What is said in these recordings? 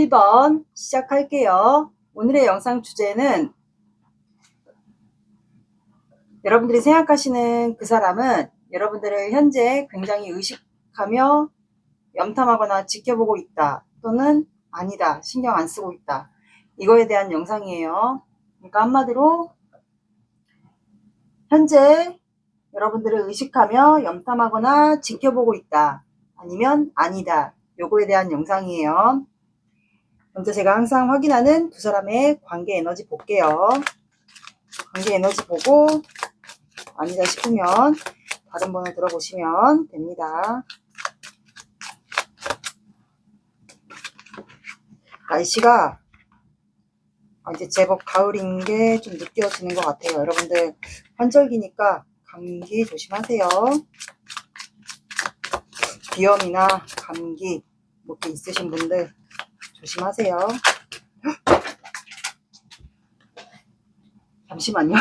1번 시작할게요. 오늘의 영상 주제는 여러분들이 생각하시는 그 사람은 여러분들을 현재 굉장히 의식하며 염탐하거나 지켜보고 있다, 또는 아니다, 신경 안 쓰고 있다, 이거에 대한 영상이에요. 그러니까 한마디로 현재 여러분들을 의식하며 염탐하거나 지켜보고 있다, 아니면 아니다, 요거에 대한 영상이에요. 먼저 제가 항상 확인하는 두 사람의 관계 에너지 볼게요. 관계 에너지 보고 아니다 싶으면 다른 번을 들어보시면 됩니다. 날씨가 이제 제법 가을인 게 좀 느껴지는 것 같아요. 여러분들 환절기니까 감기 조심하세요. 비염이나 감기 이렇게 있으신 분들 조심하세요. 잠시만요.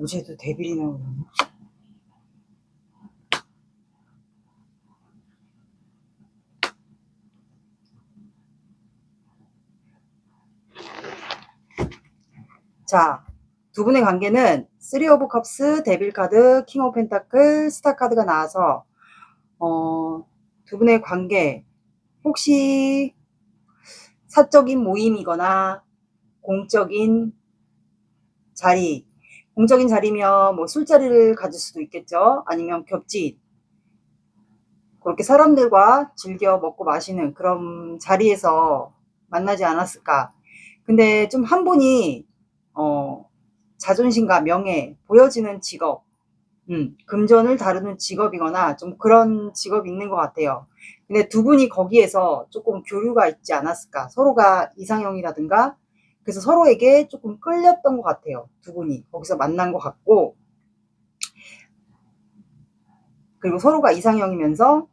어제도 데빌이 나오네. 자, 두 분의 관계는 3 오브 컵스, 데빌 카드, 킹 오브 펜타클, 스타 카드가 나와서 두 분의 관계 혹시 사적인 모임이거나 공적인 자리, 공적인 자리면 뭐 술자리를 가질 수도 있겠죠. 아니면 겹친 그렇게 사람들과 즐겨 먹고 마시는 그런 자리에서 만나지 않았을까. 근데 좀 한 분이 자존심과 명예, 보여지는 직업, 금전을 다루는 직업이거나 좀 그런 직업이 있는 것 같아요. 근데 두 분이 거기에서 조금 교류가 있지 않았을까. 서로가 이상형이라든가, 그래서 서로에게 조금 끌렸던 것 같아요. 두 분이 거기서 만난 것 같고, 그리고 서로가 이상형이면서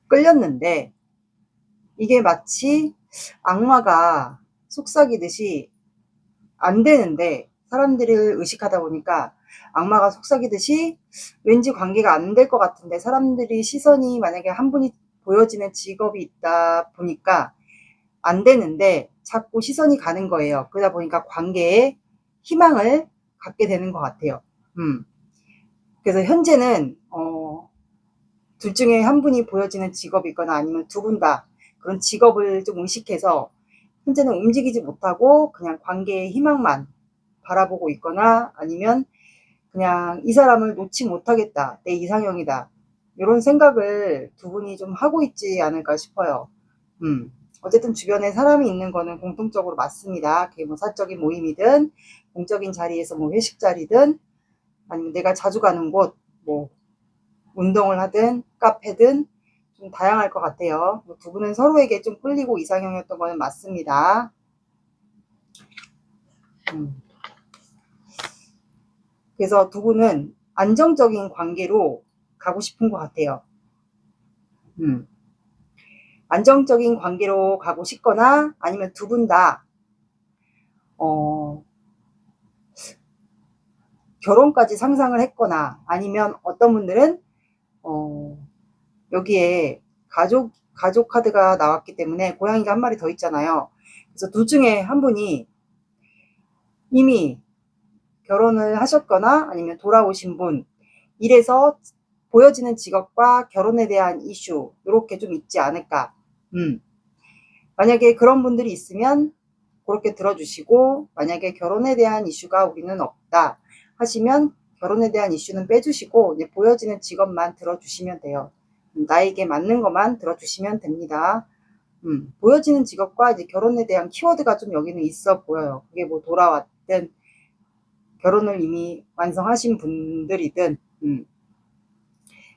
끌렸는데, 이게 마치 악마가 속삭이듯이 안 되는데, 사람들을 의식하다 보니까 악마가 속삭이듯이 왠지 관계가 안 될 것 같은데, 사람들이 시선이 만약에 한 분이 보여지는 직업이 있다 보니까 안 되는데 자꾸 시선이 가는 거예요. 그러다 보니까 관계에 희망을 갖게 되는 것 같아요. 그래서 현재는 둘 중에 한 분이 보여지는 직업이 있거나 아니면 두 분 다 그런 직업을 좀 의식해서 현재는 움직이지 못하고 그냥 관계의 희망만 바라보고 있거나, 아니면 그냥 이 사람을 놓지 못하겠다, 내 이상형이다, 이런 생각을 두 분이 좀 하고 있지 않을까 싶어요. 어쨌든 주변에 사람이 있는 거는 공통적으로 맞습니다. 그게 뭐 사적인 모임이든 공적인 자리에서 뭐 회식 자리든 아니면 내가 자주 가는 곳, 뭐 운동을 하든 카페든 좀 다양할 것 같아요. 두 분은 서로에게 좀 끌리고 이상형이었던 거는 맞습니다. 그래서 두 분은 안정적인 관계로 가고 싶은 것 같아요. 안정적인 관계로 가고 싶거나, 아니면 두 분 다 결혼까지 상상을 했거나, 아니면 어떤 분들은 여기에 가족 카드가 나왔기 때문에 고양이가 한 마리 더 있잖아요. 그래서 둘 중에 한 분이 이미 결혼을 하셨거나 아니면 돌아오신 분, 이래서 보여지는 직업과 결혼에 대한 이슈 이렇게 좀 있지 않을까. 만약에 그런 분들이 있으면 그렇게 들어주시고, 만약에 결혼에 대한 이슈가 우리는 없다 하시면 결혼에 대한 이슈는 빼주시고 이제 보여지는 직업만 들어주시면 돼요. 나에게 맞는 것만 들어주시면 됩니다. 보여지는 직업과 이제 결혼에 대한 키워드가 좀 여기는 있어 보여요. 그게 뭐 돌아왔든 분들이든 결혼을 이미 완성하신 분들이든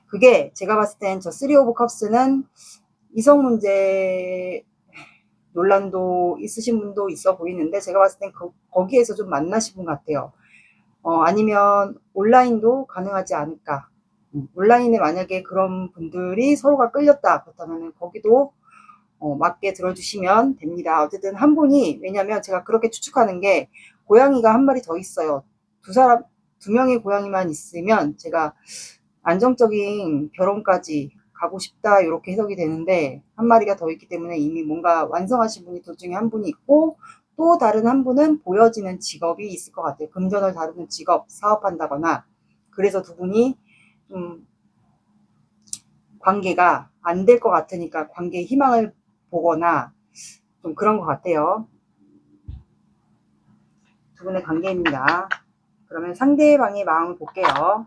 그게 제가 봤을 땐 저 3 오브 컵스는 이성 문제 논란도 있으신 분도 있어 보이는데 제가 봤을 땐 거기에서 좀 만나신 분 같아요. 아니면 온라인도 가능하지 않을까. 온라인에 만약에 그런 분들이 서로가 끌렸다 그렇다면 거기도 맞게 들어주시면 됩니다. 어쨌든 한 분이, 왜냐면 제가 그렇게 추측하는 게 고양이가 한 마리 더 있어요. 두 명의 고양이만 있으면 제가 안정적인 결혼까지 가고 싶다 이렇게 해석이 되는데 한 마리가 더 있기 때문에 이미 뭔가 완성하신 분이 둘 중에 한 분이 있고 또 다른 한 분은 보여지는 직업이 있을 것 같아요. 금전을 다루는 직업, 사업한다거나. 그래서 두 분이 좀 관계가 안 될 것 같으니까 관계의 희망을 보거나 좀 그런 것 같아요. 두 분의 관계입니다. 그러면 상대방의 마음을 볼게요.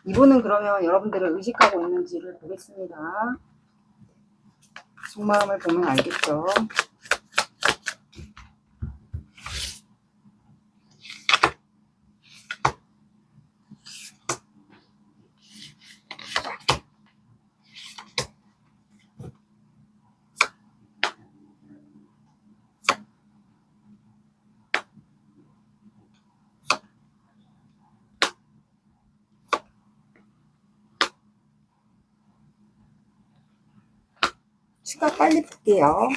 이분은 그러면 여러분들을 의식하고 있는지를 보겠습니다. 속마음을 보면 알겠죠. 추가 빨리 볼게요.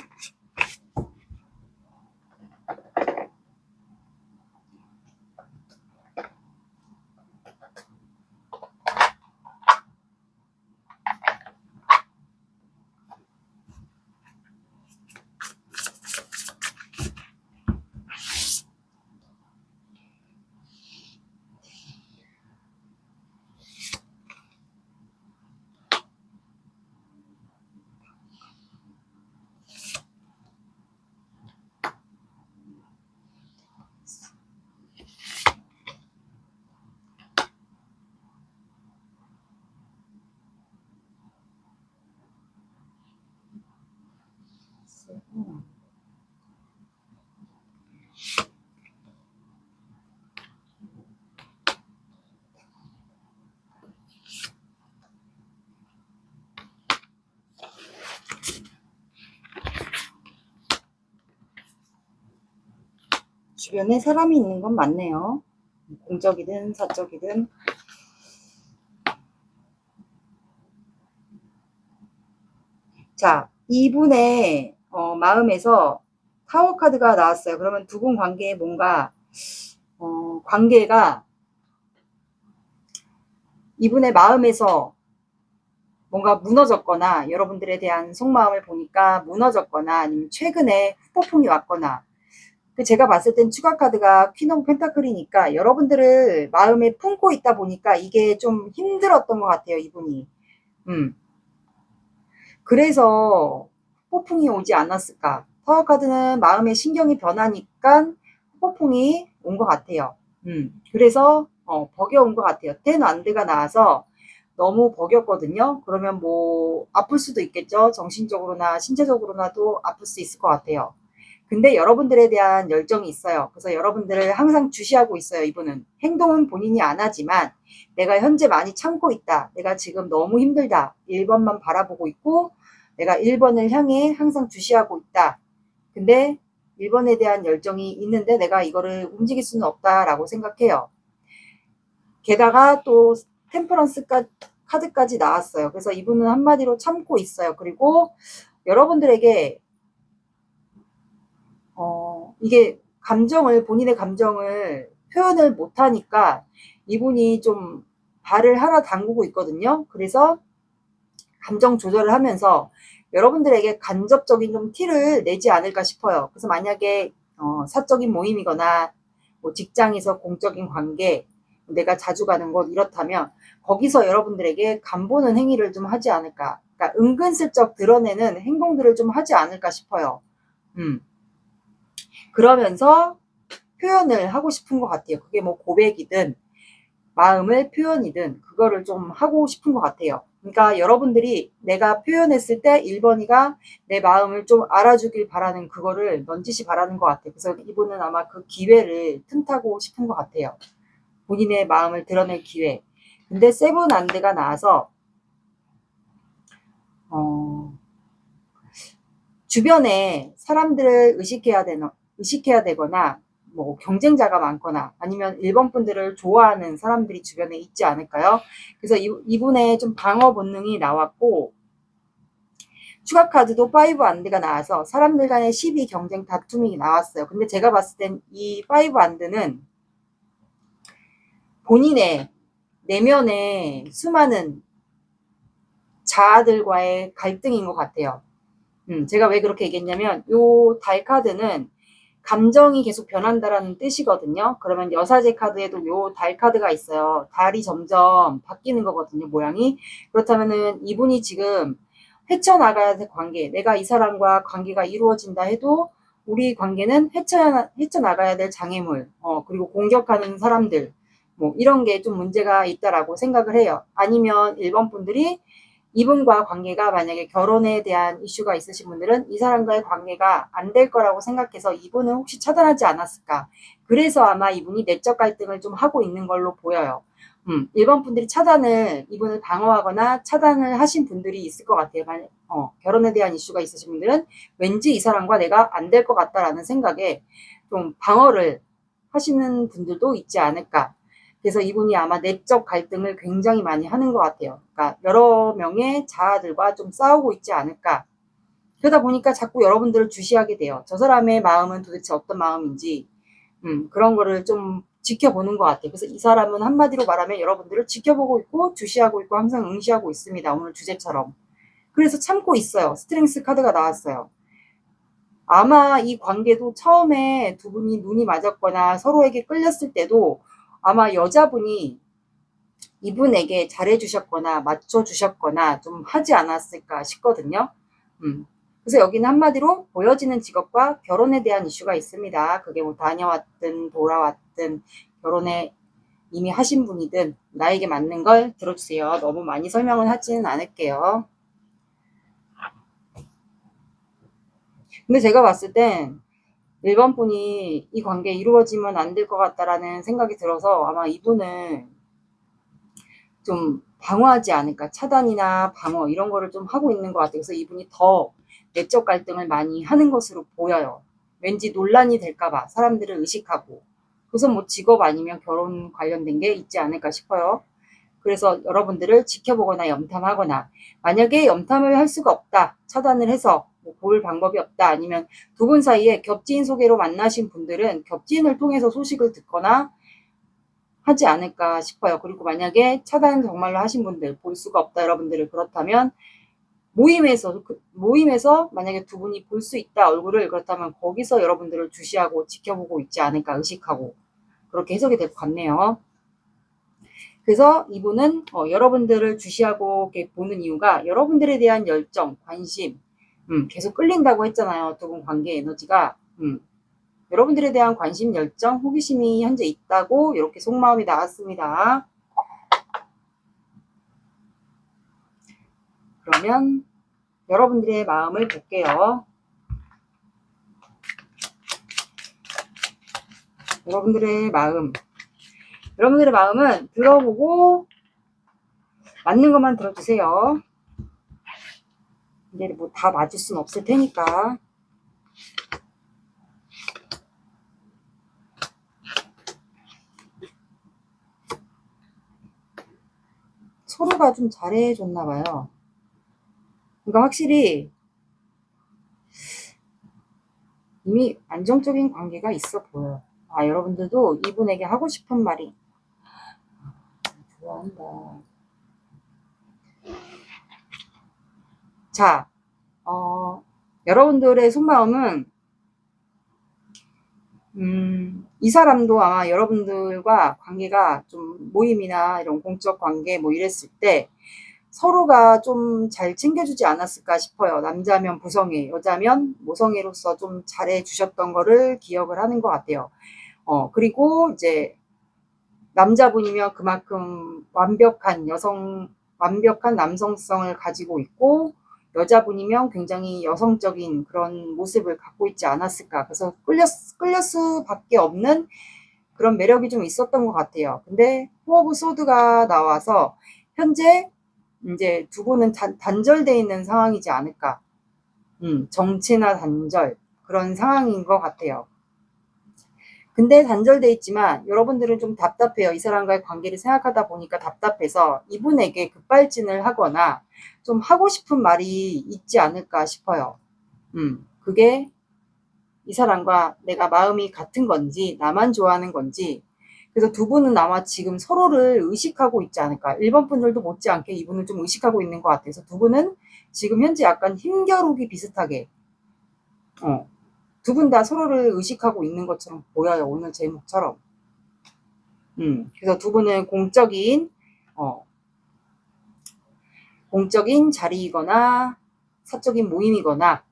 주변에 사람이 있는 건 맞네요. 공적이든 사적이든. 자, 이분의 마음에서 타워 카드가 나왔어요. 그러면 두 분 관계에 뭔가 관계가 이분의 마음에서 뭔가 무너졌거나 여러분들에 대한 속마음을 보니까 무너졌거나 아니면 최근에 후폭풍이 왔거나 제가 봤을 땐 추가 카드가 퀸 오브 펜타클이니까 여러분들을 마음에 품고 있다 보니까 이게 좀 힘들었던 것 같아요. 이분이. 그래서 폭풍이 오지 않았을까. 타워 카드는 마음의 신경이 변하니까 폭풍이 온 것 같아요. 그래서 버겨온 것 같아요. 텐완드가 나와서 너무 버겼거든요. 그러면 뭐 아플 수도 있겠죠. 정신적으로나 신체적으로나도 아플 수 있을 것 같아요. 근데 여러분들에 대한 열정이 있어요. 그래서 여러분들을 항상 주시하고 있어요. 이분은 행동은 본인이 안 하지만 내가 현재 많이 참고 있다. 내가 지금 너무 힘들다. 1번만 바라보고 있고 내가 1번을 향해 항상 주시하고 있다. 근데 1번에 대한 열정이 있는데 내가 이거를 움직일 수는 없다라고 생각해요. 게다가 또 템퍼런스 카드까지 나왔어요. 그래서 이분은 한마디로 참고 있어요. 그리고 여러분들에게 이게 본인의 감정을 표현을 못하니까 이분이 좀 발을 하나 담그고 있거든요. 그래서 감정 조절을 하면서 여러분들에게 간접적인 좀 티를 내지 않을까 싶어요. 그래서 만약에 사적인 모임이거나 뭐 직장에서 공적인 관계, 내가 자주 가는 곳 이렇다면 거기서 여러분들에게 간보는 행위를 좀 하지 않을까. 그러니까 은근슬쩍 드러내는 행동들을 좀 하지 않을까 싶어요. 그러면서 표현을 하고 싶은 것 같아요. 그게 뭐 고백이든 마음의 표현이든 그거를 좀 하고 싶은 것 같아요. 그러니까 여러분들이 내가 표현했을 때 1번이가 내 마음을 좀 알아주길 바라는 그거를 넌지시 바라는 것 같아요. 그래서 이분은 아마 그 기회를 틈타고 싶은 것 같아요. 본인의 마음을 드러낼 기회. 근데 세븐 안드가 나와서 주변에 사람들을 의식해야 되거나 뭐 경쟁자가 많거나 아니면 1번 분들을 좋아하는 사람들이 주변에 있지 않을까요? 그래서 이분의 좀 방어 본능이 나왔고 추가 카드도 5 안드가 나와서 사람들 간의 시비 경쟁 다툼이 나왔어요. 근데 제가 봤을 땐 이 5 안드는 본인의 내면의 수많은 자아들과의 갈등인 것 같아요. 제가 왜 그렇게 얘기했냐면 요 달 카드는 감정이 계속 변한다라는 뜻이거든요. 그러면 여사제 카드에도 요 달 카드가 있어요. 달이 점점 바뀌는 거거든요, 모양이. 그렇다면은 이분이 지금 헤쳐나가야 될 관계, 내가 이 사람과 관계가 이루어진다 해도 우리 관계는 헤쳐나가야 될 장애물, 그리고 공격하는 사람들, 뭐 이런 게 좀 문제가 있다라고 생각을 해요. 아니면 1번 분들이 이분과 관계가 만약에 결혼에 대한 이슈가 있으신 분들은 이 사람과의 관계가 안 될 거라고 생각해서 이분은 혹시 차단하지 않았을까. 그래서 아마 이분이 내적 갈등을 좀 하고 있는 걸로 보여요. 1번 분들이 이분을 방어하거나 차단을 하신 분들이 있을 것 같아요. 결혼에 대한 이슈가 있으신 분들은 왠지 이 사람과 내가 안 될 것 같다라는 생각에 좀 방어를 하시는 분들도 있지 않을까. 그래서 이분이 아마 내적 갈등을 굉장히 많이 하는 것 같아요. 그러니까 여러 명의 자아들과 좀 싸우고 있지 않을까. 그러다 보니까 자꾸 여러분들을 주시하게 돼요. 저 사람의 마음은 도대체 어떤 마음인지 그런 거를 좀 지켜보는 것 같아요. 그래서 이 사람은 한마디로 말하면 여러분들을 지켜보고 있고 주시하고 있고 항상 응시하고 있습니다. 오늘 주제처럼. 그래서 참고 있어요. 스트렝스 카드가 나왔어요. 아마 이 관계도 처음에 두 분이 눈이 맞았거나 서로에게 끌렸을 때도 아마 여자분이 이분에게 잘해주셨거나 맞춰주셨거나 좀 하지 않았을까 싶거든요. 그래서 여기는 한마디로 보여지는 직업과 결혼에 대한 이슈가 있습니다. 그게 뭐 다녀왔든 돌아왔든 결혼에 이미 하신 분이든 나에게 맞는 걸 들어주세요. 너무 많이 설명을 하지는 않을게요. 근데 제가 봤을 땐 1번 분이 이 관계 이루어지면 안 될 것 같다라는 생각이 들어서 아마 이분은 좀 방어하지 않을까. 차단이나 방어 이런 거를 좀 하고 있는 것 같아요. 그래서 이분이 더 내적 갈등을 많이 하는 것으로 보여요. 왠지 논란이 될까봐 사람들을 의식하고. 그래서 뭐 직업 아니면 결혼 관련된 게 있지 않을까 싶어요. 그래서 여러분들을 지켜보거나 염탐하거나 만약에 염탐을 할 수가 없다. 차단을 해서 뭐볼 방법이 없다. 아니면 두 분 사이에 겹지인 소개로 만나신 분들은 겹지인을 통해서 소식을 듣거나 하지 않을까 싶어요. 그리고 만약에 차단 정말로 하신 분들 볼 수가 없다 여러분들을 그렇다면 모임에서 만약에 두 분이 볼 수 있다 얼굴을 그렇다면 거기서 여러분들을 주시하고 지켜보고 있지 않을까 의식하고 그렇게 해석이 될 것 같네요. 그래서 이분은 여러분들을 주시하고 이렇게 보는 이유가 여러분들에 대한 열정, 관심 계속 끌린다고 했잖아요. 두 분 관계 에너지가 여러분들에 대한 관심, 열정, 호기심이 현재 있다고 이렇게 속마음이 나왔습니다. 그러면 여러분들의 마음을 볼게요. 여러분들의 마음은 들어보고 맞는 것만 들어주세요. 근데 뭐 다 맞을 순 없을 테니까. 서로가 좀 잘해줬나 봐요. 그러니까 확실히 이미 안정적인 관계가 있어 보여요. 여러분들도 이분에게 하고 싶은 말이 좋아한다. 자, 여러분들의 속마음은 이 사람도 아마 여러분들과 관계가 좀 모임이나 이런 공적 관계 뭐 이랬을 때 서로가 좀 잘 챙겨주지 않았을까 싶어요. 남자면 부성애, 여자면 모성애로서 좀 잘해주셨던 거를 기억을 하는 것 같아요. 그리고 이제 남자분이면 그만큼 완벽한 남성성을 가지고 있고, 여자분이면 굉장히 여성적인 그런 모습을 갖고 있지 않았을까. 그래서 끌릴 수밖에 없는 그런 매력이 좀 있었던 것 같아요. 근데 포 오브 소드가 나와서 현재 이제 두 분은 단절되어 있는 상황이지 않을까. 정치나 단절, 그런 상황인 것 같아요. 근데 단절돼 있지만 여러분들은 좀 답답해요. 이 사람과의 관계를 생각하다 보니까 답답해서 이분에게 급발진을 하거나 좀 하고 싶은 말이 있지 않을까 싶어요. 그게 이 사람과 내가 마음이 같은 건지, 나만 좋아하는 건지. 그래서 두 분은 아마 지금 서로를 의식하고 있지 않을까. 1번 분들도 못지않게 이분을 좀 의식하고 있는 것 같아서 두 분은 지금 현재 약간 힘겨루기 비슷하게, 두 분 다 서로를 의식하고 있는 것처럼 보여요. 오늘 제목처럼. 그래서 두 분은 공적인 자리이거나 사적인 모임이거나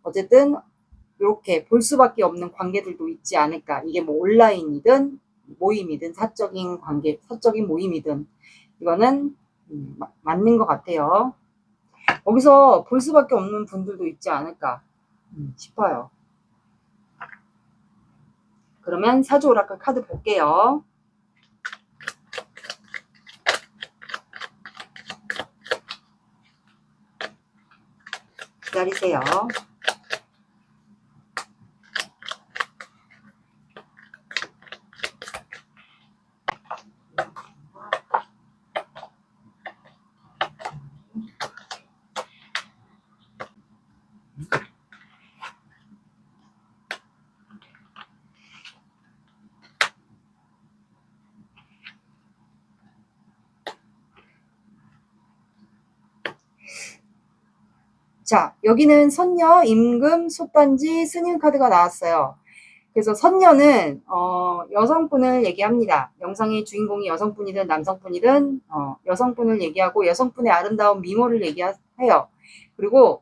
어쨌든 이렇게 볼 수밖에 없는 관계들도 있지 않을까. 이게 뭐 온라인이든 모임이든 사적인 관계, 사적인 모임이든 이거는 맞는 것 같아요. 거기서 볼 수밖에 없는 분들도 있지 않을까 싶어요. 그러면 사주 오라클 카드 볼게요. 기다리세요. 자, 여기는 선녀, 임금, 솥단지, 스님 카드가 나왔어요. 그래서 선녀는 여성분을 얘기합니다. 영상의 주인공이 여성분이든 남성분이든 여성분을 얘기하고 여성분의 아름다운 미모를 얘기해요. 그리고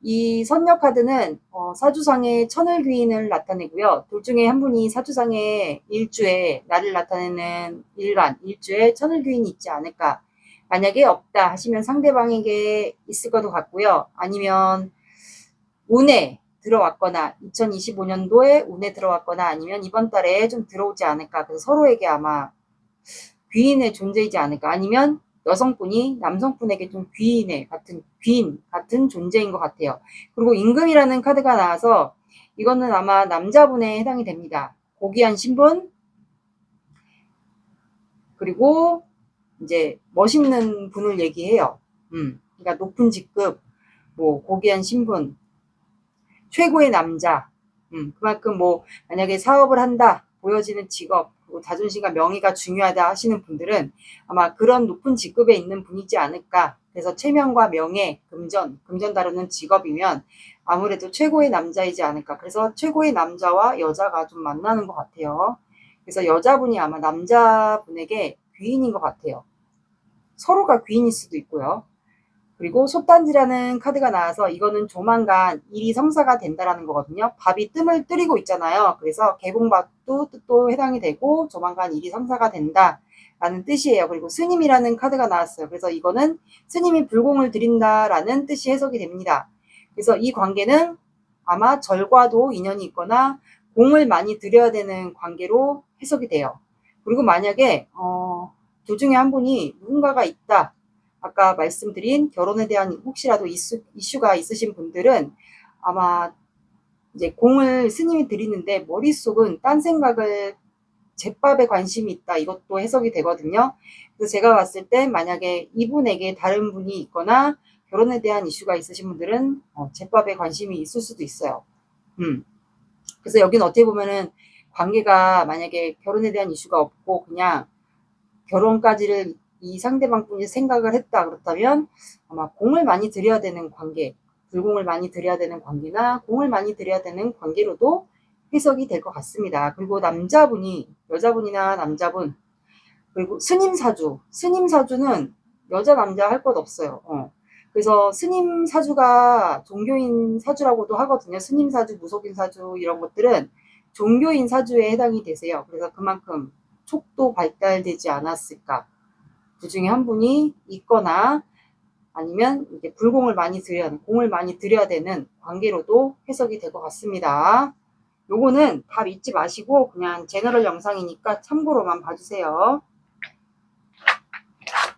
이 선녀 카드는 사주상의 천을귀인을 나타내고요. 둘 중에 한 분이 사주상의 일주에 나를 나타내는 일주에 천을귀인이 있지 않을까. 만약에 없다 하시면 상대방에게 있을 것도 같고요. 아니면 운에 들어왔거나 2025년도에 운에 들어왔거나 아니면 이번 달에 좀 들어오지 않을까. 그래서 서로에게 아마 귀인의 존재이지 않을까. 아니면 여성분이 남성분에게 좀 귀인 같은 존재인 것 같아요. 그리고 임금이라는 카드가 나와서 이거는 아마 남자분에 해당이 됩니다. 고귀한 신분, 그리고 이제 멋있는 분을 얘기해요. 그러니까 높은 직급, 뭐 고귀한 신분, 최고의 남자. 그만큼 뭐 만약에 사업을 한다, 보여지는 직업, 그리고 자존심과 명예가 중요하다 하시는 분들은 아마 그런 높은 직급에 있는 분이지 않을까. 그래서 체면과 명예, 금전 다루는 직업이면 아무래도 최고의 남자이지 않을까. 그래서 최고의 남자와 여자가 좀 만나는 것 같아요. 그래서 여자분이 아마 남자분에게 귀인인 것 같아요. 서로가 귀인일 수도 있고요. 그리고 솥단지라는 카드가 나와서 이거는 조만간 일이 성사가 된다라는 거거든요. 밥이 뜸을 들이고 있잖아요. 그래서 개봉박도 뜻도 해당이 되고 조만간 일이 성사가 된다라는 뜻이에요. 그리고 스님이라는 카드가 나왔어요. 그래서 이거는 스님이 불공을 드린다라는 뜻이 해석이 됩니다. 그래서 이 관계는 아마 절과도 인연이 있거나 공을 많이 들여야 되는 관계로 해석이 돼요. 그리고 만약에 둘 중에 한 분이 누군가가 있다. 아까 말씀드린 결혼에 대한 혹시라도 이슈가 있으신 분들은 아마 이제 공을 스님이 드리는데 머릿속은 딴 생각을 제밥에 관심이 있다. 이것도 해석이 되거든요. 그래서 제가 봤을 때 만약에 이분에게 다른 분이 있거나 결혼에 대한 이슈가 있으신 분들은 제밥에 관심이 있을 수도 있어요. 그래서 여기는 어떻게 보면은 관계가 만약에 결혼에 대한 이슈가 없고 그냥 결혼까지를 이 상대방분이 생각을 했다 그렇다면 아마 공을 많이 들여야 되는 관계, 불공을 많이 들여야 되는 관계나 공을 많이 들여야 되는 관계로도 해석이 될 것 같습니다. 그리고 여자분이나 남자분, 그리고 스님사주는 여자 남자 할 것 없어요. 그래서 스님사주가 종교인 사주라고도 하거든요. 스님사주, 무속인 사주 이런 것들은 종교인 사주에 해당이 되세요. 그래서 그만큼 촉도 발달되지 않았을까. 그 중에 한 분이 있거나 아니면 이제 공을 많이 들여야 되는 관계로도 해석이 될 것 같습니다. 요거는 다 믿지 마시고 그냥 제너럴 영상이니까 참고로만 봐주세요.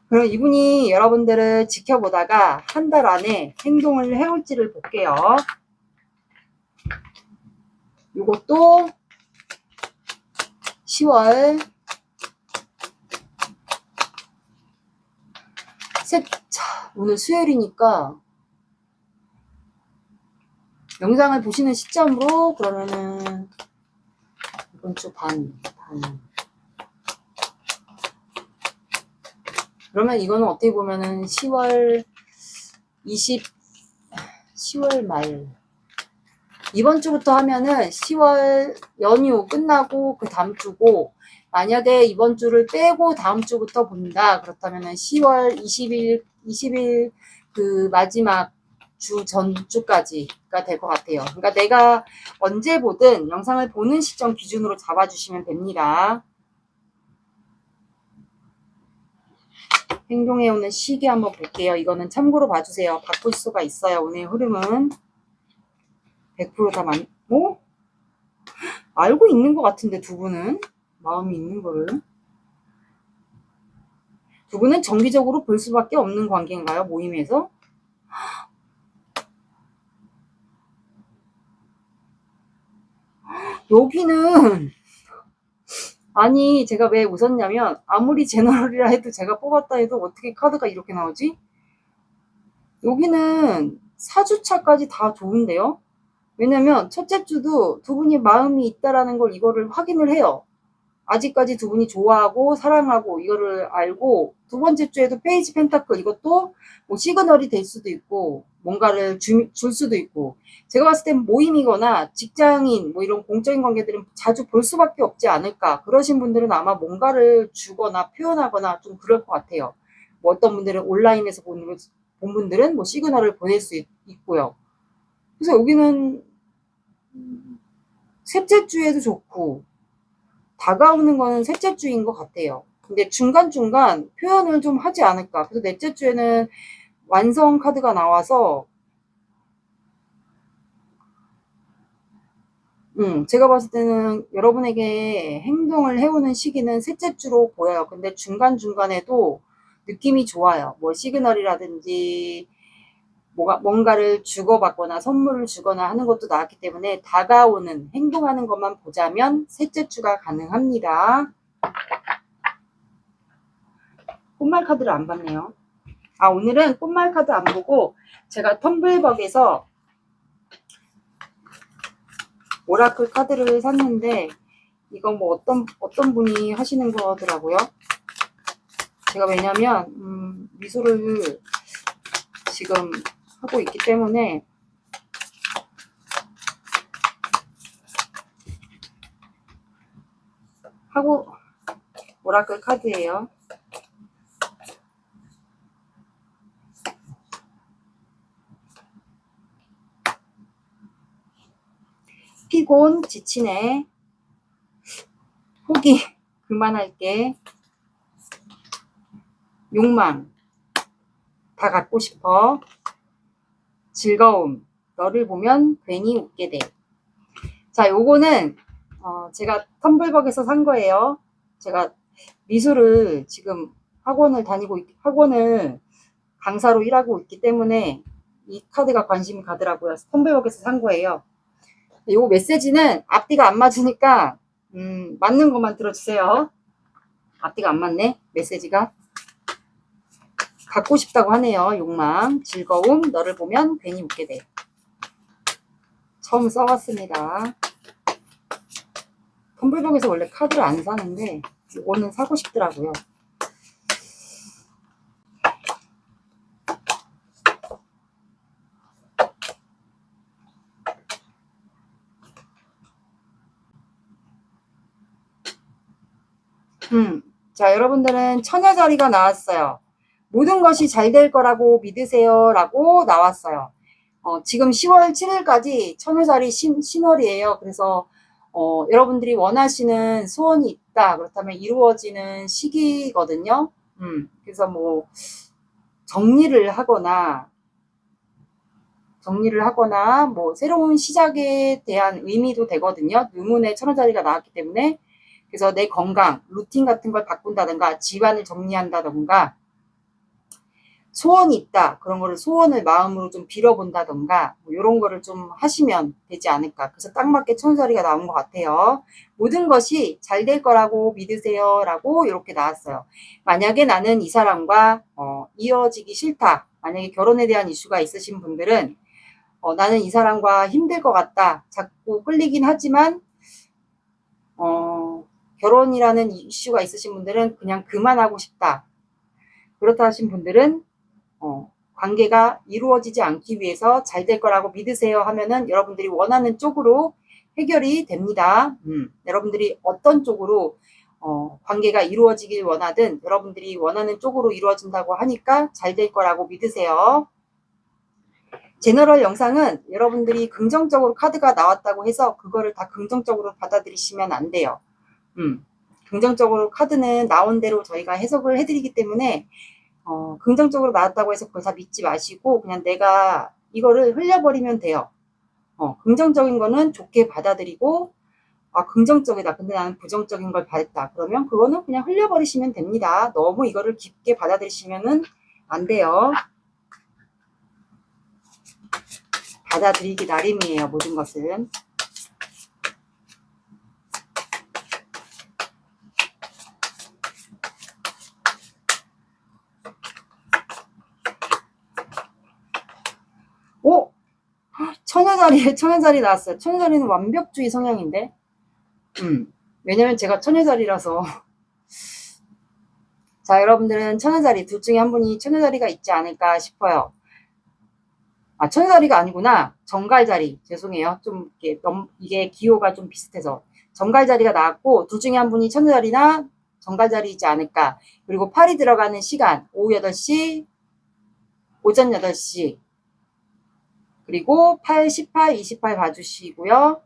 그럼 이분이 여러분들을 지켜보다가 한 달 안에 행동을 해올지를 볼게요. 요것도 10월 오늘 수요일이니까 영상을 보시는 시점으로 그러면은 이번 주 반. 그러면 이거는 어떻게 보면은 10월 말. 이번 주부터 하면은 10월 연휴 끝나고 그 다음 주고, 만약에 이번 주를 빼고 다음 주부터 본다. 그렇다면은 10월 20일 그 마지막 주 전주까지가 될 것 같아요. 그러니까 내가 언제 보든 영상을 보는 시점 기준으로 잡아주시면 됩니다. 행동해오는 시기 한번 볼게요. 이거는 참고로 봐주세요. 바꿀 수가 있어요. 오늘 흐름은 100% 다 알고 있는 것 같은데 두 분은 마음이 있는 거를 두 분은 정기적으로 볼 수밖에 없는 관계인가요? 모임에서? 여기는 아니 제가 왜 웃었냐면 아무리 제너럴이라 해도 제가 뽑았다 해도 어떻게 카드가 이렇게 나오지? 여기는 4주차까지 다 좋은데요? 왜냐면 첫째 주도 두 분이 마음이 있다라는 걸 이거를 확인을 해요. 아직까지 두 분이 좋아하고 사랑하고 이거를 알고, 두 번째 주에도 페이지 펜타클 이것도 뭐 시그널이 될 수도 있고 뭔가를 줄 수도 있고, 제가 봤을 땐 모임이거나 직장인 뭐 이런 공적인 관계들은 자주 볼 수밖에 없지 않을까. 그러신 분들은 아마 뭔가를 주거나 표현하거나 좀 그럴 것 같아요. 뭐 어떤 분들은 온라인에서 본 분들은 뭐 시그널을 보낼 수 있고요. 그래서 여기는 셋째 주에도 좋고 다가오는 거는 셋째 주인 것 같아요. 근데 중간중간 표현을 좀 하지 않을까. 그래서 넷째 주에는 완성 카드가 나와서 제가 봤을 때는 여러분에게 행동을 해오는 시기는 셋째 주로 보여요. 근데 중간중간에도 느낌이 좋아요. 뭐 시그널이라든지 뭔가를 주고받거나 선물을 주거나 하는 것도 나왔기 때문에 다가오는 행동하는 것만 보자면 셋째 주가 가능합니다. 꽃말 카드를 안 봤네요. 오늘은 꽃말 카드 안 보고 제가 텀블벅에서 오라클 카드를 샀는데, 이거 뭐 어떤 분이 하시는 거더라고요. 제가 왜냐면 미술을 지금 하고 있기 때문에 오라클 카드예요. 피곤, 지치네, 포기, 그만할게, 욕망, 다 갖고 싶어, 즐거움, 너를 보면 괜히 웃게 돼. 자, 요거는 제가 텀블벅에서 산 거예요. 제가 미술을 지금 학원을 강사로 일하고 있기 때문에 이 카드가 관심이 가더라고요. 텀블벅에서 산 거예요. 요 메시지는 앞뒤가 안 맞으니까 맞는 것만 들어주세요. 앞뒤가 안 맞네, 메시지가. 갖고 싶다고 하네요. 욕망, 즐거움, 너를 보면 괜히 웃게 돼. 처음 써봤습니다. 텀블벅에서 원래 카드를 안 사는데 이거는 사고 싶더라고요. 자, 여러분들은 처녀 자리가 나왔어요. 모든 것이 잘 될 거라고 믿으세요 라고 나왔어요. 지금 10월 7일까지 처녀 자리 신월이에요. 그래서 여러분들이 원하시는 소원이 있다. 그렇다면 이루어지는 시기거든요. 그래서 뭐, 정리를 하거나, 뭐, 새로운 시작에 대한 의미도 되거든요. 의문의 천원짜리가 나왔기 때문에. 그래서 내 건강, 루틴 같은 걸 바꾼다든가, 집안을 정리한다든가, 소원이 있다. 그런 거를 소원을 마음으로 좀 빌어본다던가 뭐 이런 거를 좀 하시면 되지 않을까. 그래서 딱 맞게 천사리가 나온 것 같아요. 모든 것이 잘 될 거라고 믿으세요. 라고 이렇게 나왔어요. 만약에 나는 이 사람과 이어지기 싫다. 만약에 결혼에 대한 이슈가 있으신 분들은 나는 이 사람과 힘들 것 같다. 자꾸 끌리긴 하지만 결혼이라는 이슈가 있으신 분들은 그냥 그만하고 싶다. 그렇다 하신 분들은 관계가 이루어지지 않기 위해서 잘 될 거라고 믿으세요 하면은 여러분들이 원하는 쪽으로 해결이 됩니다. 여러분들이 어떤 쪽으로 관계가 이루어지길 원하든 여러분들이 원하는 쪽으로 이루어진다고 하니까 잘 될 거라고 믿으세요. 제너럴 영상은 여러분들이 긍정적으로 카드가 나왔다고 해서 그거를 다 긍정적으로 받아들이시면 안 돼요. 긍정적으로 카드는 나온 대로 저희가 해석을 해드리기 때문에 긍정적으로 나왔다고 해서 그걸 다 믿지 마시고 그냥 내가 이거를 흘려버리면 돼요. 긍정적인 거는 좋게 받아들이고 긍정적이다. 근데 나는 부정적인 걸 받았다. 그러면 그거는 그냥 흘려버리시면 됩니다. 너무 이거를 깊게 받아들이시면은 안 돼요. 받아들이기 나름이에요. 모든 것은. 오! 처녀자리 나왔어요. 처녀자리는 완벽주의 성향인데. 왜냐면 제가 처녀자리라서. 자, 여러분들은 처녀자리, 둘 중에 한 분이 처녀자리가 있지 않을까 싶어요. 처녀자리가 아니구나. 정갈자리. 죄송해요. 좀, 이게 기호가 좀 비슷해서. 정갈자리가 나왔고, 둘 중에 한 분이 처녀자리나 정갈자리이지 않을까. 그리고 팔이 들어가는 시간, 오후 8시, 오전 8시. 그리고 8, 18, 28 봐주시고요.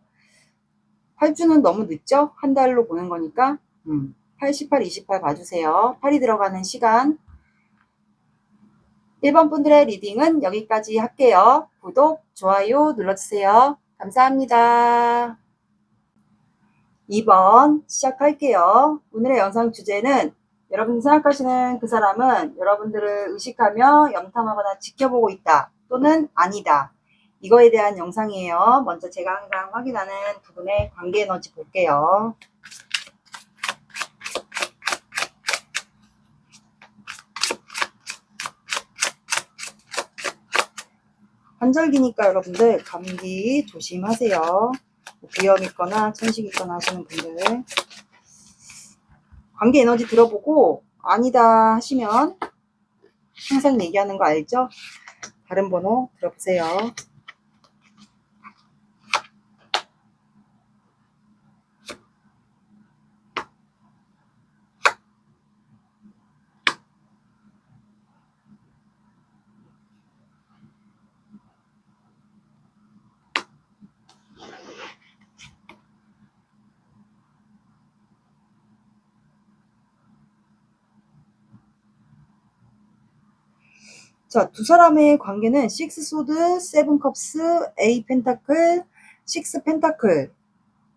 8주는 너무 늦죠? 한 달로 보는 거니까. 8, 18, 28 봐주세요. 팔이 들어가는 시간. 1번 분들의 리딩은 여기까지 할게요. 구독, 좋아요 눌러주세요. 감사합니다. 2번 시작할게요. 오늘의 영상 주제는 여러분이 생각하시는 그 사람은 여러분들을 의식하며 염탐하거나 지켜보고 있다 또는 아니다. 이거에 대한 영상이에요. 먼저 제가 항상 확인하는 두 분의 관계 에너지 볼게요. 환절기니까 여러분들 감기 조심하세요. 비염 있거나 천식 있거나 하시는 분들 관계 에너지 들어보고 아니다 하시면 항상 얘기하는 거 알죠? 다른 번호 들어보세요. 자, 두 사람의 관계는 6 소드, 7 컵스, 8 펜타클, 6 펜타클.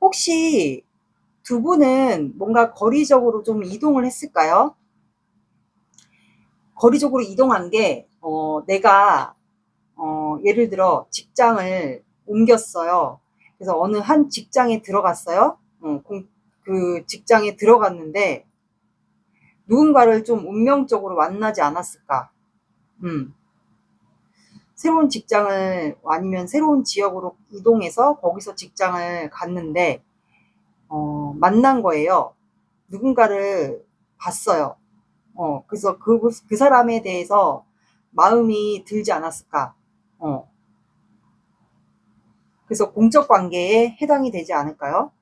혹시 두 분은 뭔가 거리적으로 좀 이동을 했을까요? 거리적으로 이동한 게 내가 예를 들어 직장을 옮겼어요. 그래서 어느 한 직장에 들어갔어요. 그 직장에 들어갔는데 누군가를 좀 운명적으로 만나지 않았을까? 새로운 직장을 아니면 새로운 지역으로 이동해서 거기서 직장을 갔는데 만난 거예요. 누군가를 봤어요. 그래서 그 사람에 대해서 마음이 들지 않았을까? 그래서 공적 관계에 해당이 되지 않을까요?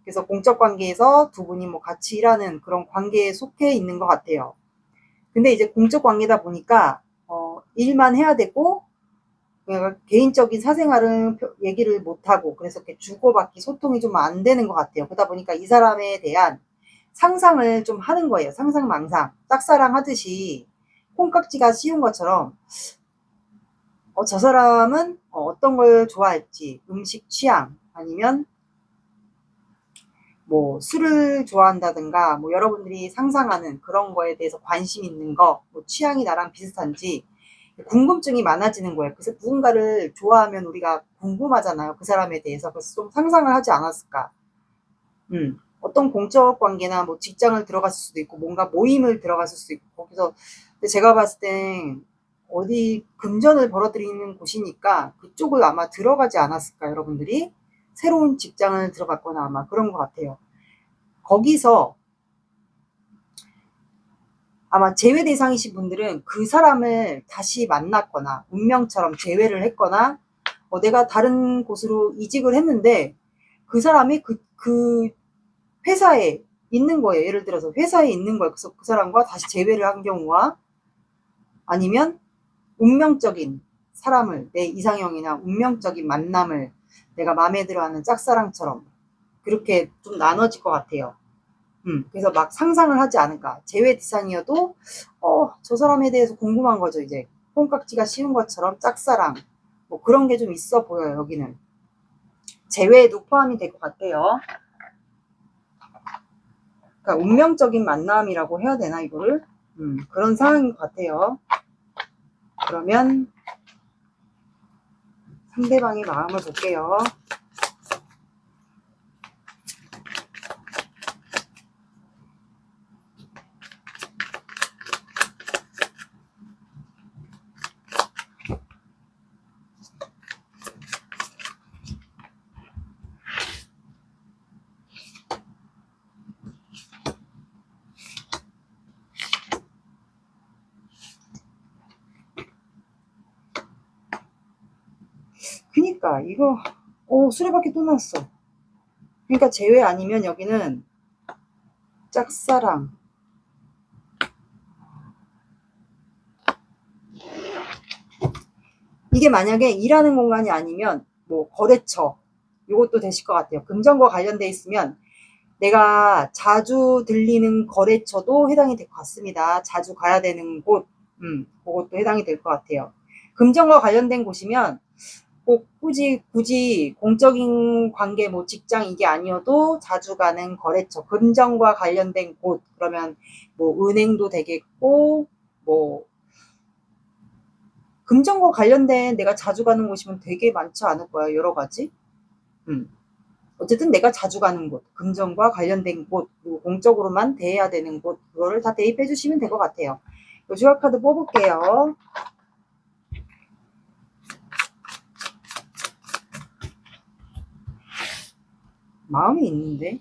그래서 공적 관계에서 두 분이 뭐 같이 일하는 그런 관계에 속해 있는 것 같아요. 근데 이제 공적 관계다 보니까 일만 해야 되고 그러니까 개인적인 사생활은 얘기를 못하고, 그래서 이렇게 주고받기 소통이 좀 안 되는 것 같아요. 그러다 보니까 이 사람에 대한 상상을 좀 하는 거예요. 상상망상. 짝사랑 하듯이 콩깍지가 씌운 것처럼, 저 사람은 어떤 걸 좋아할지, 음식 취향, 아니면 뭐 술을 좋아한다든가, 뭐 여러분들이 상상하는 그런 거에 대해서 관심 있는 거, 뭐 취향이 나랑 비슷한지 궁금증이 많아지는 거예요. 그래서 누군가를 좋아하면 우리가 궁금하잖아요. 그 사람에 대해서. 그래서 좀 상상을 하지 않았을까. 어떤 공적 관계나 뭐 직장을 들어갔을 수도 있고, 뭔가 모임을 들어갔을 수도 있고, 거기서. 근데 제가 봤을 땐 어디 금전을 벌어들이는 곳이니까 그쪽을 아마 들어가지 않았을까, 여러분들이. 새로운 직장을 들어갔거나 아마 그런 것 같아요. 거기서 아마 제외 대상이신 분들은 그 사람을 다시 만났거나, 운명처럼 재회를 했거나, 내가 다른 곳으로 이직을 했는데 그 사람이 그 회사에 있는 거예요. 예를 들어서 회사에 있는 거예요. 그래서 그 사람과 다시 재회를 한 경우와, 아니면 운명적인 사람을, 내 이상형이나 운명적인 만남을 내가 마음에 들어하는 짝사랑처럼 그렇게 좀 나눠질 것 같아요. 그래서 막 상상을 하지 않을까. 제외 대상이어도 저 사람에 대해서 궁금한 거죠. 이제 콩깍지가 씌운 것처럼 짝사랑, 뭐 그런 게 좀 있어 보여요. 여기는 제외에도 포함이 될 것 같아요. 그러니까 운명적인 만남이라고 해야 되나, 이거를. 그런 상황인 것 같아요. 그러면 상대방의 마음을 볼게요. 그니까 이거 수레바퀴 또 났어. 그러니까 제외 아니면 여기는 짝사랑. 이게 만약에 일하는 공간이 아니면 뭐 거래처, 이것도 되실 것 같아요. 금전과 관련돼 있으면 내가 자주 들리는 거래처도 해당이 될 것 같습니다. 자주 가야 되는 곳, 그것도 해당이 될 것 같아요. 금전과 관련된 곳이면 꼭 굳이 공적인 관계, 뭐 직장 이게 아니어도 자주 가는 거래처, 금전과 관련된 곳, 그러면 뭐 은행도 되겠고, 뭐 금전과 관련된 내가 자주 가는 곳이면 되게 많지 않을 거야, 여러 가지. 어쨌든 내가 자주 가는 곳, 금전과 관련된 곳, 그리고 공적으로만 대해야 되는 곳, 그거를 다 대입해 주시면 될 것 같아요. 조각 카드 뽑을게요. 마음이 있는데.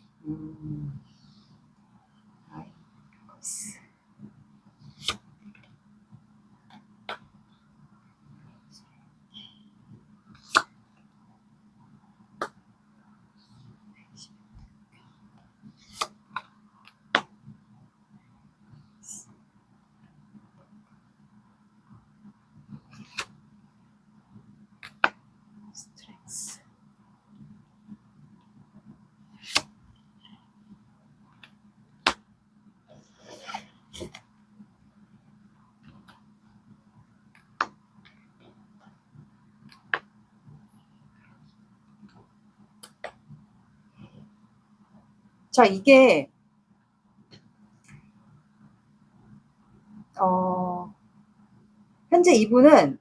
스트레스. 자, 이게 현재 이분은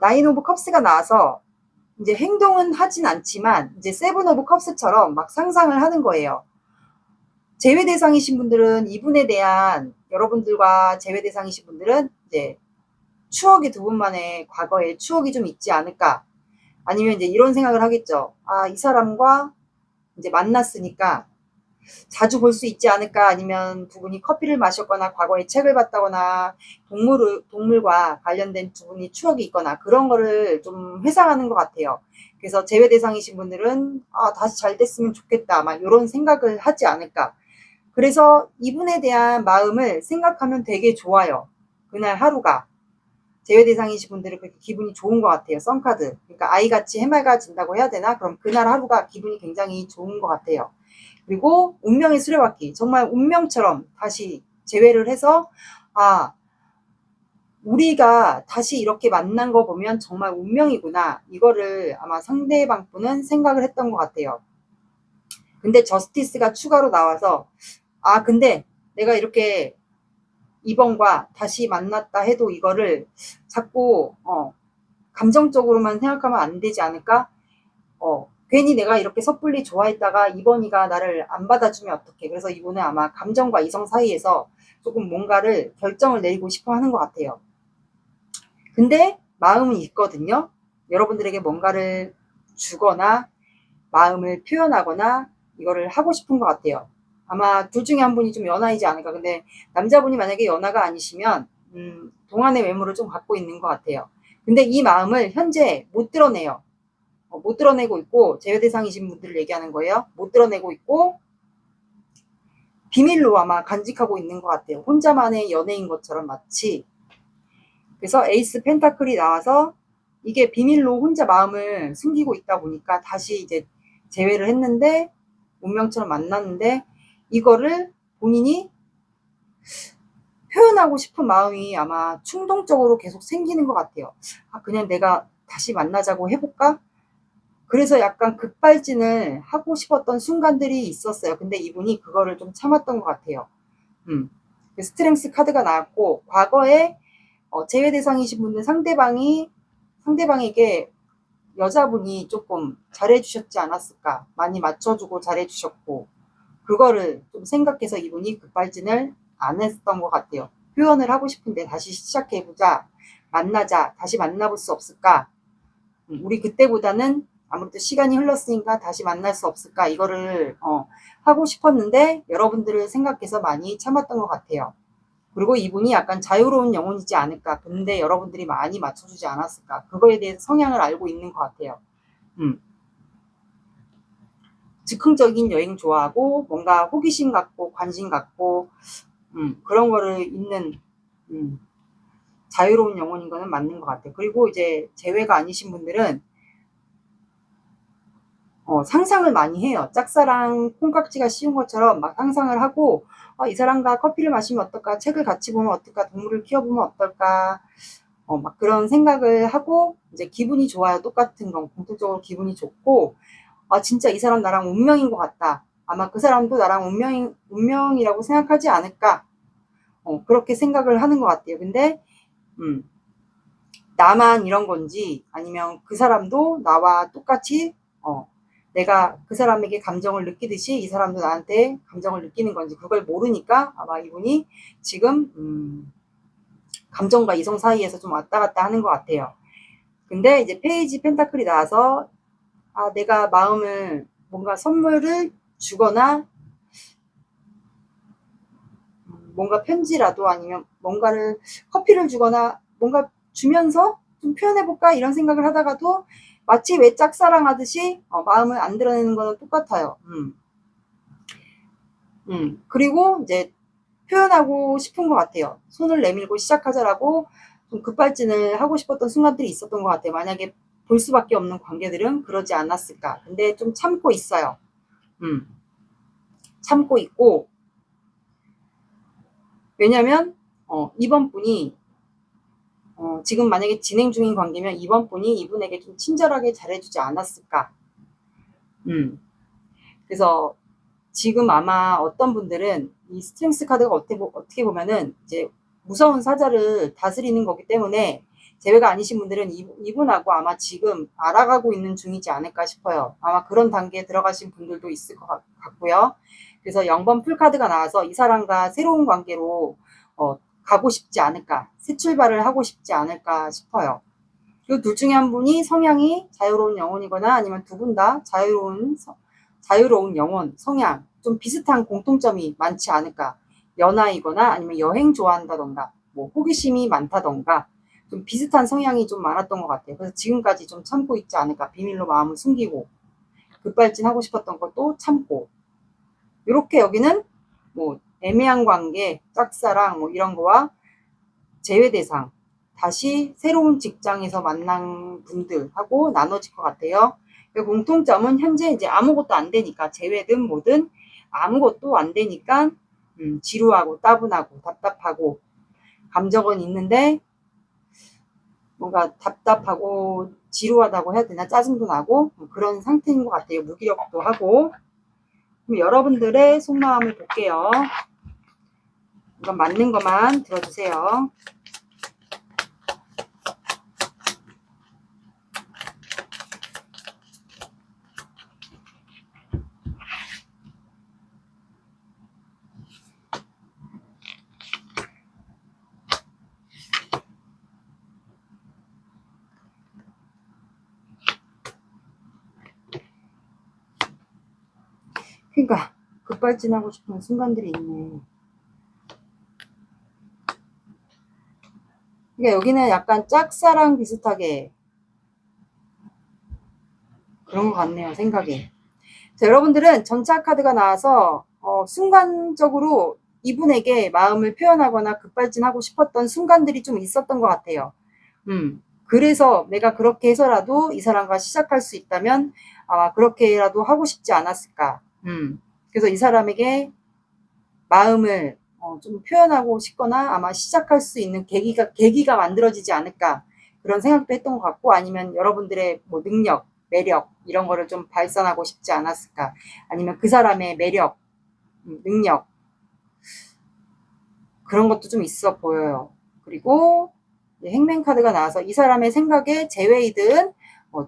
나인 오브 컵스가 나와서 이제 행동은 하진 않지만 이제 세븐 오브 컵스처럼 막 상상을 하는 거예요. 제외 대상이신 분들은 이분에 대한, 여러분들과 제외 대상이신 분들은 이제 추억이, 두 분만의 과거에 추억이 좀 있지 않을까. 아니면 이제 이런 생각을 하겠죠. 이 사람과 이제 만났으니까 자주 볼 수 있지 않을까. 아니면 두 분이 커피를 마셨거나 과거에 책을 봤다거나 동물과 관련된 두 분이 추억이 있거나 그런 거를 좀 회상하는 것 같아요. 그래서 제외 대상이신 분들은 다시 잘 됐으면 좋겠다, 막 이런 생각을 하지 않을까. 그래서 이분에 대한 마음을 생각하면 되게 좋아요. 그날 하루가. 제외 대상이신 분들은 그렇게 기분이 좋은 것 같아요. 썬카드. 그러니까 아이같이 해맑아진다고 해야 되나? 그럼 그날 하루가 기분이 굉장히 좋은 것 같아요. 그리고 운명의 수레바퀴. 정말 운명처럼 다시 재회를 해서, 아, 우리가 다시 이렇게 만난 거 보면 정말 운명이구나. 이거를 아마 상대방 분은 생각을 했던 것 같아요. 근데 저스티스가 추가로 나와서, 아, 근데 내가 이렇게 이번과 다시 만났다 해도 이거를 자꾸, 감정적으로만 생각하면 안 되지 않을까? 괜히 내가 이렇게 섣불리 좋아했다가 이번이가 나를 안 받아주면 어떡해. 그래서 이분은 아마 감정과 이성 사이에서 조금 뭔가를 결정을 내리고 싶어 하는 것 같아요. 근데 마음은 있거든요. 여러분들에게 뭔가를 주거나 마음을 표현하거나 이거를 하고 싶은 것 같아요. 아마 둘 중에 한 분이 좀 연하이지 않을까. 근데 남자분이 만약에 연하가 아니시면 동안의 외모를 좀 갖고 있는 것 같아요. 근데 이 마음을 현재 못 드러내요. 못 드러내고 있고, 제외 대상이신 분들을 얘기하는 거예요. 못 드러내고 있고 비밀로 아마 간직하고 있는 것 같아요. 혼자만의 연애인 것처럼 마치. 그래서 에이스 펜타클이 나와서 이게 비밀로 혼자 마음을 숨기고 있다 보니까 다시 이제 재회를 했는데, 운명처럼 만났는데 이거를 본인이 표현하고 싶은 마음이 아마 충동적으로 계속 생기는 것 같아요. 아, 그냥 내가 다시 만나자고 해볼까? 그래서 약간 급발진을 하고 싶었던 순간들이 있었어요. 근데 이분이 그거를 좀 참았던 것 같아요. 스트렝스 카드가 나왔고, 과거에 제외 대상이신 분은 상대방에게 여자분이 조금 잘해주셨지 않았을까. 많이 맞춰주고 잘해주셨고, 그거를 좀 생각해서 이분이 급발진을 안 했던 것 같아요. 표현을 하고 싶은데 다시 시작해보자. 만나자. 다시 만나볼 수 없을까? 우리 그때보다는 아무래도 시간이 흘렀으니까 다시 만날 수 없을까? 이거를 하고 싶었는데 여러분들을 생각해서 많이 참았던 것 같아요. 그리고 이분이 약간 자유로운 영혼이지 않을까. 근데 여러분들이 많이 맞춰주지 않았을까. 그거에 대해서 성향을 알고 있는 것 같아요. 즉흥적인 여행 좋아하고 뭔가 호기심 갖고 관심 갖고 그런 거를 있는 자유로운 영혼인 거는 맞는 것 같아요. 그리고 이제 재회가 아니신 분들은 상상을 많이 해요. 짝사랑 콩깍지가 씌운 것처럼 막 상상을 하고, 이 사람과 커피를 마시면 어떨까, 책을 같이 보면 어떨까, 동물을 키워보면 어떨까, 막 그런 생각을 하고 이제 기분이 좋아요. 똑같은 건 공통적으로 기분이 좋고, 진짜 이 사람 나랑 운명인 것 같다. 아마 그 사람도 나랑 운명이라고 생각하지 않을까. 그렇게 생각을 하는 것 같아요. 근데 나만 이런 건지 아니면 그 사람도 나와 똑같이 내가 그 사람에게 감정을 느끼듯이 이 사람도 나한테 감정을 느끼는 건지 그걸 모르니까 아마 이분이 지금 감정과 이성 사이에서 좀 왔다 갔다 하는 것 같아요. 근데 이제 페이지 펜타클이 나와서 내가 마음을 뭔가 선물을 주거나 뭔가 편지라도 아니면 뭔가를 커피를 주거나 뭔가 주면서 좀 표현해볼까 이런 생각을 하다가도 마치 왜 짝사랑하듯이 마음을 안 드러내는 거는 똑같아요. 그리고 이제 표현하고 싶은 것 같아요. 손을 내밀고 시작하자라고 좀 급발진을 하고 싶었던 순간들이 있었던 것 같아요. 만약에 볼 수밖에 없는 관계들은 그러지 않았을까. 근데 좀 참고 있어요. 참고 있고, 왜냐면 이번 분이 지금 만약에 진행 중인 관계면 이번 분이 이분에게 좀 친절하게 잘해주지 않았을까. 그래서 지금 아마 어떤 분들은 이 스트렝스 카드가 어떻게 보면은 이제 무서운 사자를 다스리는 거기 때문에 재회가 아니신 분들은 이분하고 아마 지금 알아가고 있는 중이지 않을까 싶어요. 아마 그런 단계에 들어가신 분들도 있을 것 같고요. 그래서 0번 풀카드가 나와서 이 사람과 새로운 관계로 가고 싶지 않을까, 새 출발을 하고 싶지 않을까 싶어요. 그 둘 중에 한 분이 성향이 자유로운 영혼이거나 아니면 두 분 다 자유로운 영혼, 성향, 좀 비슷한 공통점이 많지 않을까. 연하이거나 아니면 여행 좋아한다던가, 뭐 호기심이 많다던가, 좀 비슷한 성향이 좀 많았던 것 같아요. 그래서 지금까지 좀 참고 있지 않을까. 비밀로 마음을 숨기고, 급발진하고 싶었던 것도 참고. 이렇게 여기는 뭐 애매한 관계, 짝사랑 뭐 이런 거와 제외 대상 다시 새로운 직장에서 만난 분들하고 나눠질 것 같아요. 그 공통점은 현재 이제 아무것도 안 되니까, 재회든 뭐든 아무것도 안 되니까 지루하고 따분하고 답답하고 감정은 있는데 뭔가 답답하고 지루하다고 해야 되나, 짜증도 나고 그런 상태인 것 같아요. 무기력도 하고. 그럼 여러분들의 속마음을 볼게요. 이건 맞는 것만 들어주세요. 그러니까 급발진하고 싶은 순간들이 있네. 그러니까 여기는 약간 짝사랑 비슷하게 그런 것 같네요, 생각이. 자, 여러분들은 전차 카드가 나와서 순간적으로 이분에게 마음을 표현하거나 급발진하고 싶었던 순간들이 좀 있었던 것 같아요. 그래서 내가 그렇게 해서라도 이 사람과 시작할 수 있다면 아마 그렇게라도 하고 싶지 않았을까. 그래서 이 사람에게 마음을 좀 표현하고 싶거나 아마 시작할 수 있는 계기가 만들어지지 않을까, 그런 생각도 했던 것 같고, 아니면 여러분들의 뭐 능력, 매력 이런 거를 좀 발산하고 싶지 않았을까, 아니면 그 사람의 매력, 능력 그런 것도 좀 있어 보여요. 그리고 행맨 카드가 나와서 이 사람의 생각에 재회이든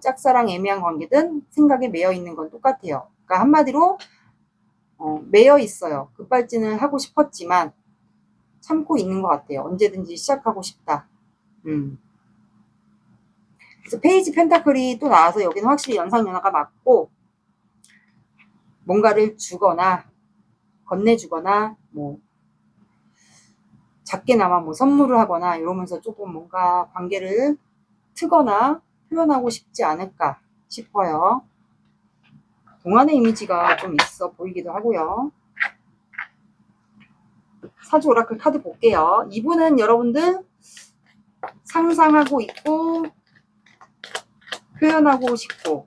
짝사랑 애매한 관계든 생각에 매여 있는 건 똑같아요. 그러니까 한마디로 매여 있어요. 급발진을 하고 싶었지만 참고 있는 것 같아요. 언제든지 시작하고 싶다. 그래서 페이지 펜타클이 또 나와서 여기는 확실히 연상연하가 맞고, 뭔가를 주거나 건네주거나 뭐 작게나마 뭐 선물을 하거나 이러면서 조금 뭔가 관계를 트거나 표현하고 싶지 않을까 싶어요. 동안의 이미지가 좀 있어 보이기도 하고요. 사주 오라클 카드 볼게요. 이분은 여러분들 상상하고 있고 표현하고 싶고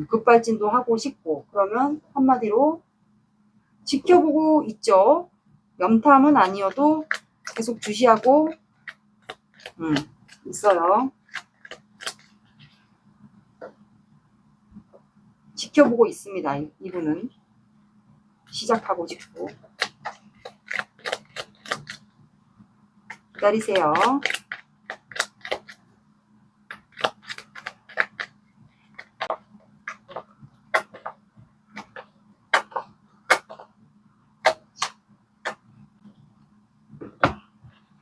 급발진도 하고 싶고, 그러면 한마디로 지켜보고 있죠. 염탐은 아니어도 계속 주시하고 있어요. 지켜보고 있습니다. 이분은 시작하고 싶고. 기다리세요.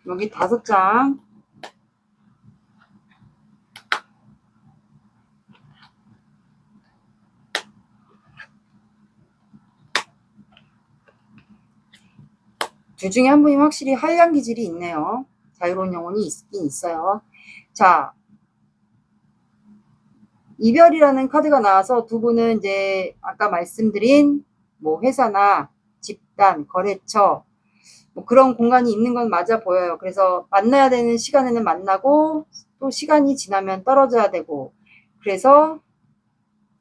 여기 5장. 둘 중에 한 분이 확실히 한량 기질이 있네요. 자유로운 영혼이 있긴 있어요. 자, 이별이라는 카드가 나와서 두 분은 이제 아까 말씀드린 뭐 회사나 집단, 거래처 뭐 그런 공간이 있는 건 맞아 보여요. 그래서 만나야 되는 시간에는 만나고 또 시간이 지나면 떨어져야 되고, 그래서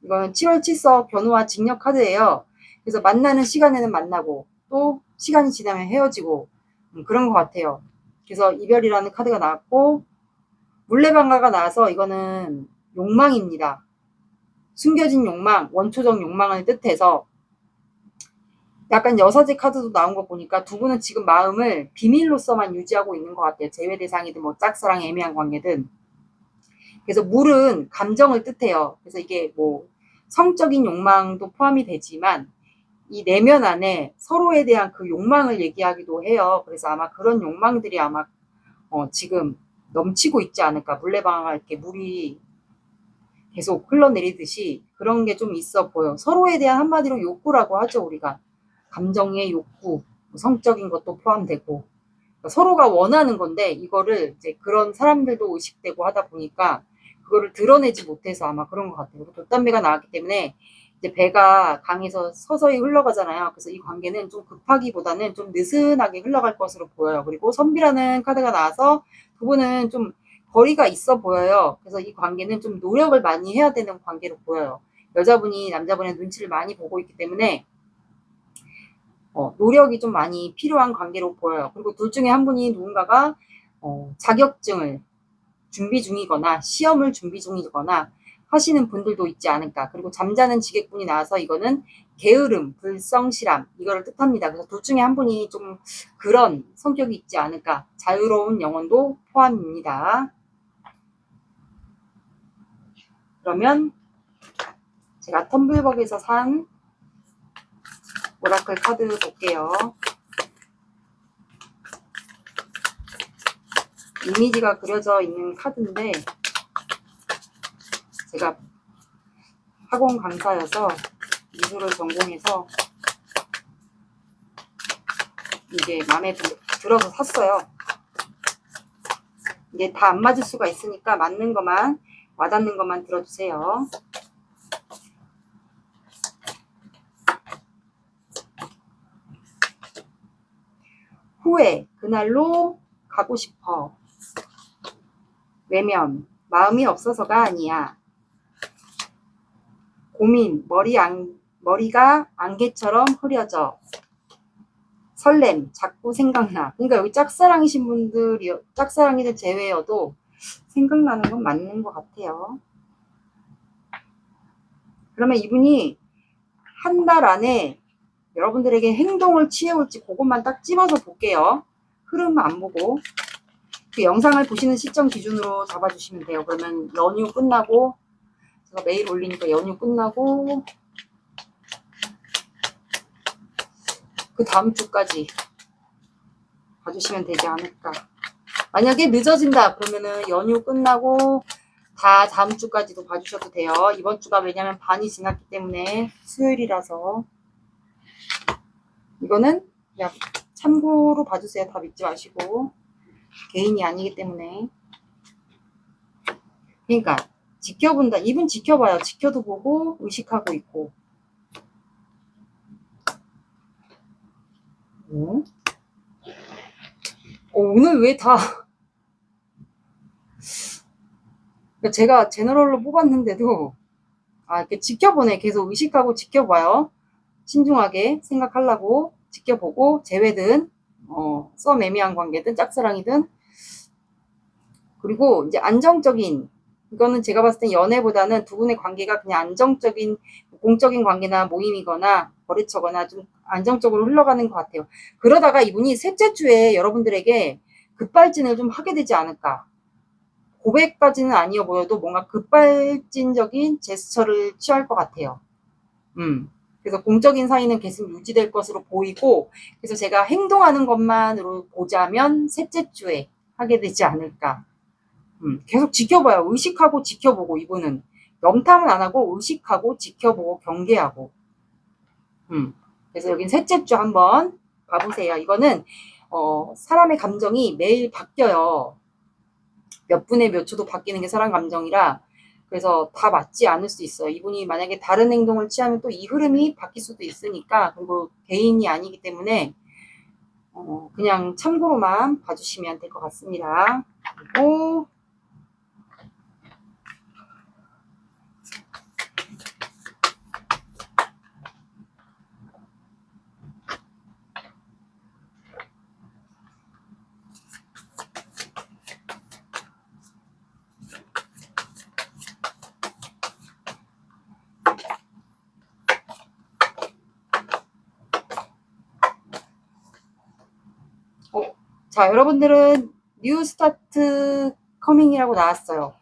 이거는 7월 7석 변호와 직력 카드예요. 그래서 만나는 시간에는 만나고 또 시간이 지나면 헤어지고 그런 것 같아요. 그래서 이별이라는 카드가 나왔고, 물레방가가 나와서 이거는 욕망입니다. 숨겨진 욕망, 원초적 욕망을 뜻해서 약간 여사제 카드도 나온 거 보니까 두 분은 지금 마음을 비밀로서만 유지하고 있는 것 같아요. 재회 대상이든 뭐 짝사랑 애매한 관계든. 그래서 물은 감정을 뜻해요. 그래서 이게 뭐 성적인 욕망도 포함이 되지만 이 내면 안에 서로에 대한 그 욕망을 얘기하기도 해요. 그래서 아마 그런 욕망들이 아마 지금 넘치고 있지 않을까. 물레방아가 이렇게 물이 계속 흘러내리듯이 그런 게 좀 있어 보여. 서로에 대한 한마디로 욕구라고 하죠, 우리가. 감정의 욕구, 성적인 것도 포함되고. 그러니까 서로가 원하는 건데 이거를 이제 그런 사람들도 의식되고 하다 보니까 그거를 드러내지 못해서 아마 그런 것 같아요. 돛담배가 나왔기 때문에 이제 배가 강에서 서서히 흘러가잖아요. 그래서 이 관계는 좀 급하기보다는 좀 느슨하게 흘러갈 것으로 보여요. 그리고 선비라는 카드가 나와서 두 분은 좀 거리가 있어 보여요. 그래서 이 관계는 좀 노력을 많이 해야 되는 관계로 보여요. 여자분이 남자분의 눈치를 많이 보고 있기 때문에 노력이 좀 많이 필요한 관계로 보여요. 그리고 둘 중에 한 분이 누군가가 자격증을 준비 중이거나 시험을 준비 중이거나 하시는 분들도 있지 않을까. 그리고 잠자는 지객분이 나와서 이거는 게으름, 불성실함 이거를 뜻합니다. 그래서 둘 중에 한 분이 좀 그런 성격이 있지 않을까. 자유로운 영혼도 포함입니다. 그러면 제가 텀블벅에서 산 오라클 카드 볼게요. 이미지가 그려져 있는 카드인데 제가 학원 강사여서 미술을 전공해서 이게 마음에 들어서 샀어요. 이게 다 안 맞을 수가 있으니까 맞는 것만, 와닿는 것만 들어주세요. 후회, 그날로 가고 싶어. 외면, 마음이 없어서가 아니야. 고민, 머리가 안개처럼 흐려져. 설렘, 자꾸 생각나. 그러니까 여기 짝사랑이신 분들이, 짝사랑이들 제외여도 생각나는 건 맞는 것 같아요. 그러면 이분이 한 달 안에 여러분들에게 행동을 취해올지 그것만 딱 집어서 볼게요. 흐름 안 보고. 그 영상을 보시는 시점 기준으로 잡아주시면 돼요. 그러면 연휴 끝나고, 제가 매일 올리니까 연휴 끝나고, 그 다음 주까지 봐주시면 되지 않을까. 만약에 늦어진다 그러면은 연휴 끝나고 다 다음 주까지도 봐주셔도 돼요. 이번 주가 왜냐면 반이 지났기 때문에 수요일이라서 이거는 그냥 참고로 봐주세요. 다 믿지 마시고 개인이 아니기 때문에. 그러니까 지켜본다. 이분 지켜봐요. 지켜도 보고 의식하고 있고. 오늘 왜 다 제가 제너럴로 뽑았는데도 이렇게 지켜보네. 계속 의식하고 지켜봐요. 신중하게 생각하려고 지켜보고 제외든 썸 애매한 관계든 짝사랑이든. 그리고 이제 안정적인, 이거는 제가 봤을 땐 연애보다는 두 분의 관계가 그냥 안정적인 공적인 관계나 모임이거나 거래처거나 좀 안정적으로 흘러가는 것 같아요. 그러다가 이분이 셋째 주에 여러분들에게 급발진을 좀 하게 되지 않을까. 고백까지는 아니어 보여도 뭔가 급발진적인 제스처를 취할 것 같아요. 그래서 공적인 사이는 계속 유지될 것으로 보이고, 그래서 제가 행동하는 것만으로 보자면 셋째 주에 하게 되지 않을까. 계속 지켜봐요. 의식하고 지켜보고. 이분은 염탐은 안 하고 의식하고 지켜보고 경계하고. 그래서 여긴 셋째 주 한번 봐보세요. 이거는 사람의 감정이 매일 바뀌어요. 몇 분에 몇 초도 바뀌는 게 사람 감정이라, 그래서 다 맞지 않을 수 있어요. 이분이 만약에 다른 행동을 취하면 또 이 흐름이 바뀔 수도 있으니까. 그리고 개인이 아니기 때문에 그냥 참고로만 봐주시면 될 것 같습니다. 그리고 자, 여러분들은 뉴 스타트 커밍이라고 나왔어요.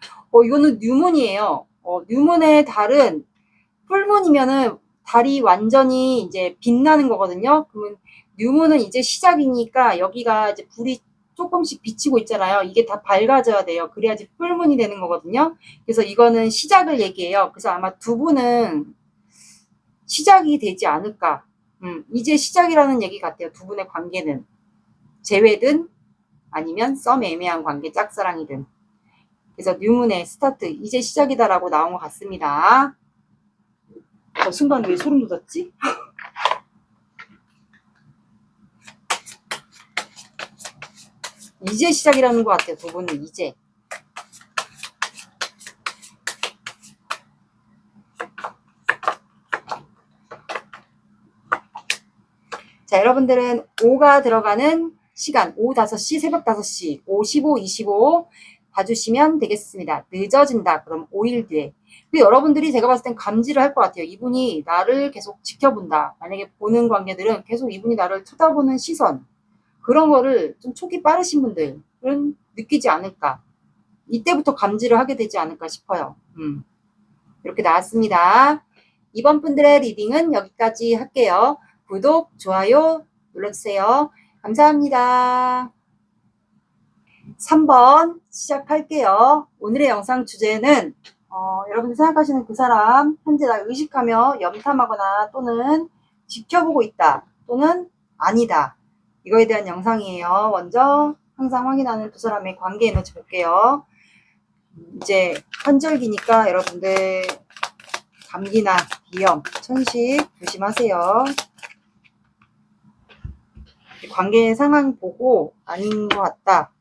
이거는 뉴문이에요. 뉴문의 달은 풀문이면은 달이 완전히 이제 빛나는 거거든요. 그러면 뉴문은 이제 시작이니까 여기가 이제 불이 조금씩 비치고 있잖아요. 이게 다 밝아져야 돼요. 그래야지 풀문이 되는 거거든요. 그래서 이거는 시작을 얘기해요. 그래서 아마 두 분은 시작이 되지 않을까. 이제 시작이라는 얘기 같아요. 두 분의 관계는. 재회든 아니면 썸 애매한 관계, 짝사랑이든. 그래서 뉴문의 스타트, 이제 시작이다라고 나온 것 같습니다. 순간 왜 소름 돋았지? 이제 시작이라는 것 같아요. 두 분은 이제. 자, 여러분들은 5가 들어가는 시간, 오후 5시, 새벽 5시, 5, 15, 25 봐주시면 되겠습니다. 늦어진다. 그럼 5일 뒤에. 근데 여러분들이 제가 봤을 땐 감지를 할 것 같아요. 이분이 나를 계속 지켜본다. 만약에 보는 관계들은 계속 이분이 나를 쳐다보는 시선, 그런 거를 좀 촉이 빠르신 분들은 느끼지 않을까. 이때부터 감지를 하게 되지 않을까 싶어요. 이렇게 나왔습니다. 이번 분들의 리딩은 여기까지 할게요. 구독, 좋아요 눌러주세요. 감사합니다. 3번 시작할게요. 오늘의 영상 주제는 여러분들 생각하시는 그 사람 현재 나 의식하며 염탐하거나 또는 지켜보고 있다 또는 아니다. 이거에 대한 영상이에요. 먼저 항상 확인하는 두 사람의 관계 에너지 볼게요. 이제 환절기니까 여러분들 감기나 비염, 천식 조심하세요. 관계 상황 보고 아닌 것 같다.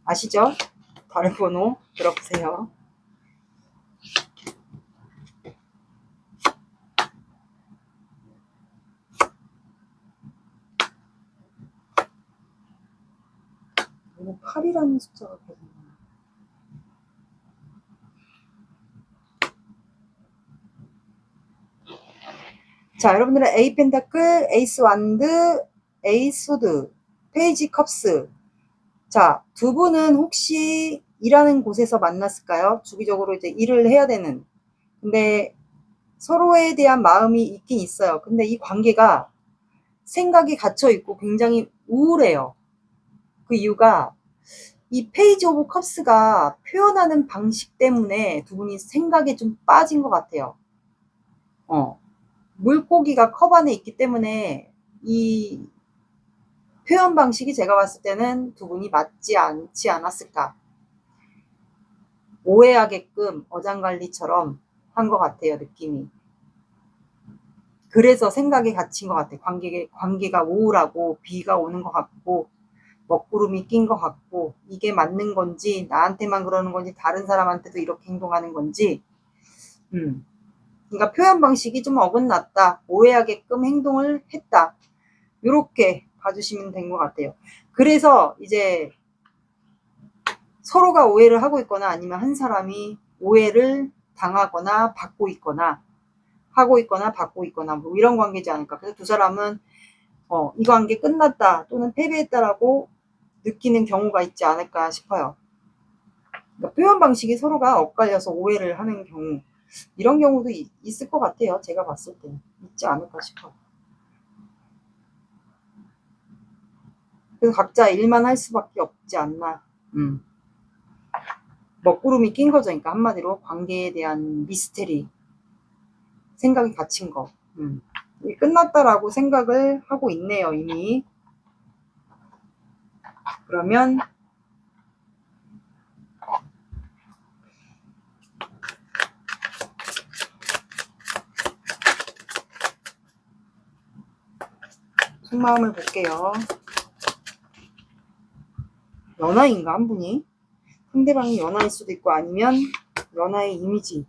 아시죠? 다른 번호 들어보세요. 이거 8이라는 숫자가 계속 나와요. 자, 여러분들은 A 펜타클, 에이스 완드, 에이스 소드, 페이지 컵스. 자, 두 분은 혹시 일하는 곳에서 만났을까요? 주기적으로 이제 일을 해야 되는. 근데 서로에 대한 마음이 있긴 있어요. 근데 이 관계가 생각이 갇혀 있고 굉장히 우울해요. 그 이유가 이 페이지 오브 컵스가 표현하는 방식 때문에 두 분이 생각에 좀 빠진 것 같아요. 물고기가 컵 안에 있기 때문에 이 표현 방식이 제가 봤을 때는 두 분이 맞지 않지 않았을까. 오해하게끔 어장관리처럼 한 것 같아요, 느낌이. 그래서 생각에 갇힌 것 같아요. 관계가 우울하고 비가 오는 것 같고 먹구름이 낀 것 같고 이게 맞는 건지 나한테만 그러는 건지 다른 사람한테도 이렇게 행동하는 건지 그러니까 표현 방식이 좀 어긋났다. 오해하게끔 행동을 했다. 이렇게 봐주시면 된 것 같아요. 그래서 이제 서로가 오해를 하고 있거나 아니면 한 사람이 오해를 당하거나 받고 있거나 하고 있거나 받고 있거나 뭐 이런 관계지 않을까. 그래서 두 사람은 이 관계 끝났다 또는 패배했다라고 느끼는 경우가 있지 않을까 싶어요. 그러니까 표현 방식이 서로가 엇갈려서 오해를 하는 경우 이런 경우도 있을 것 같아요. 제가 봤을 때 있지 않을까 싶어요. 그래서 각자 일만 할 수밖에 없지 않나. 먹구름이 낀 거죠. 그러니까 한마디로 관계에 대한 미스테리, 생각이 갇힌 거. 끝났다라고 생각을 하고 있네요, 이미. 그러면 속마음을 볼게요. 연하인가 한 분이? 상대방이 연하일 수도 있고 아니면 연하의 이미지.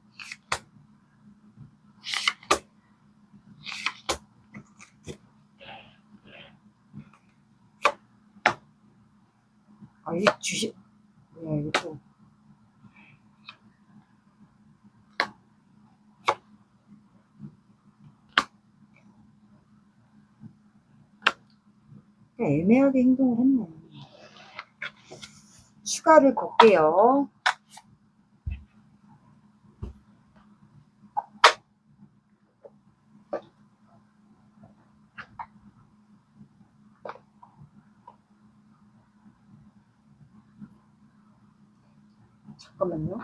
아, 이 주식 뭐야 이거 또. 애매하게 행동을 했네. 추가를 볼게요. 잠깐만요.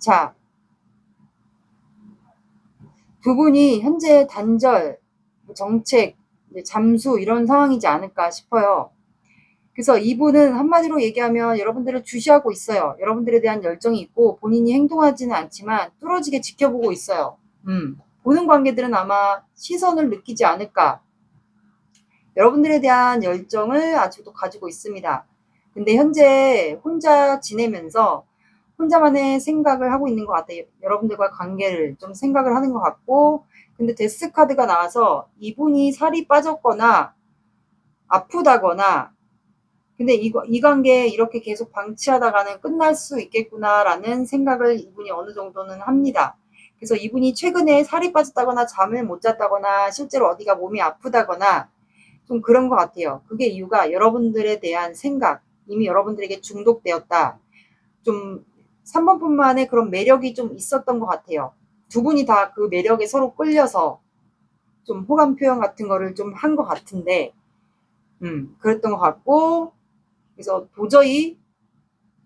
자, 두 분이 현재 단절, 정책, 잠수 이런 상황이지 않을까 싶어요. 그래서 이분은 한마디로 얘기하면 여러분들을 주시하고 있어요. 여러분들에 대한 열정이 있고 본인이 행동하지는 않지만 뚫어지게 지켜보고 있어요. 보는 관계들은 아마 시선을 느끼지 않을까. 여러분들에 대한 열정을 아직도 가지고 있습니다. 근데 현재 혼자 지내면서 혼자만의 생각을 하고 있는 것 같아요. 여러분들과 관계를 좀 생각을 하는 것 같고, 근데 데스 카드가 나와서 이분이 살이 빠졌거나 아프다거나, 근데 이 관계 이렇게 계속 방치하다가는 끝날 수 있겠구나라는 생각을 이분이 어느 정도는 합니다. 그래서 이분이 최근에 살이 빠졌다거나 잠을 못 잤다거나 실제로 어디가 몸이 아프다거나 좀 그런 것 같아요. 그게 이유가 여러분들에 대한 생각, 이미 여러분들에게 중독되었다. 좀 3번뿐만의 그런 매력이 좀 있었던 것 같아요. 두 분이 다 그 매력에 서로 끌려서 좀 호감 표현 같은 거를 좀 한 것 같은데, 그랬던 것 같고, 그래서 도저히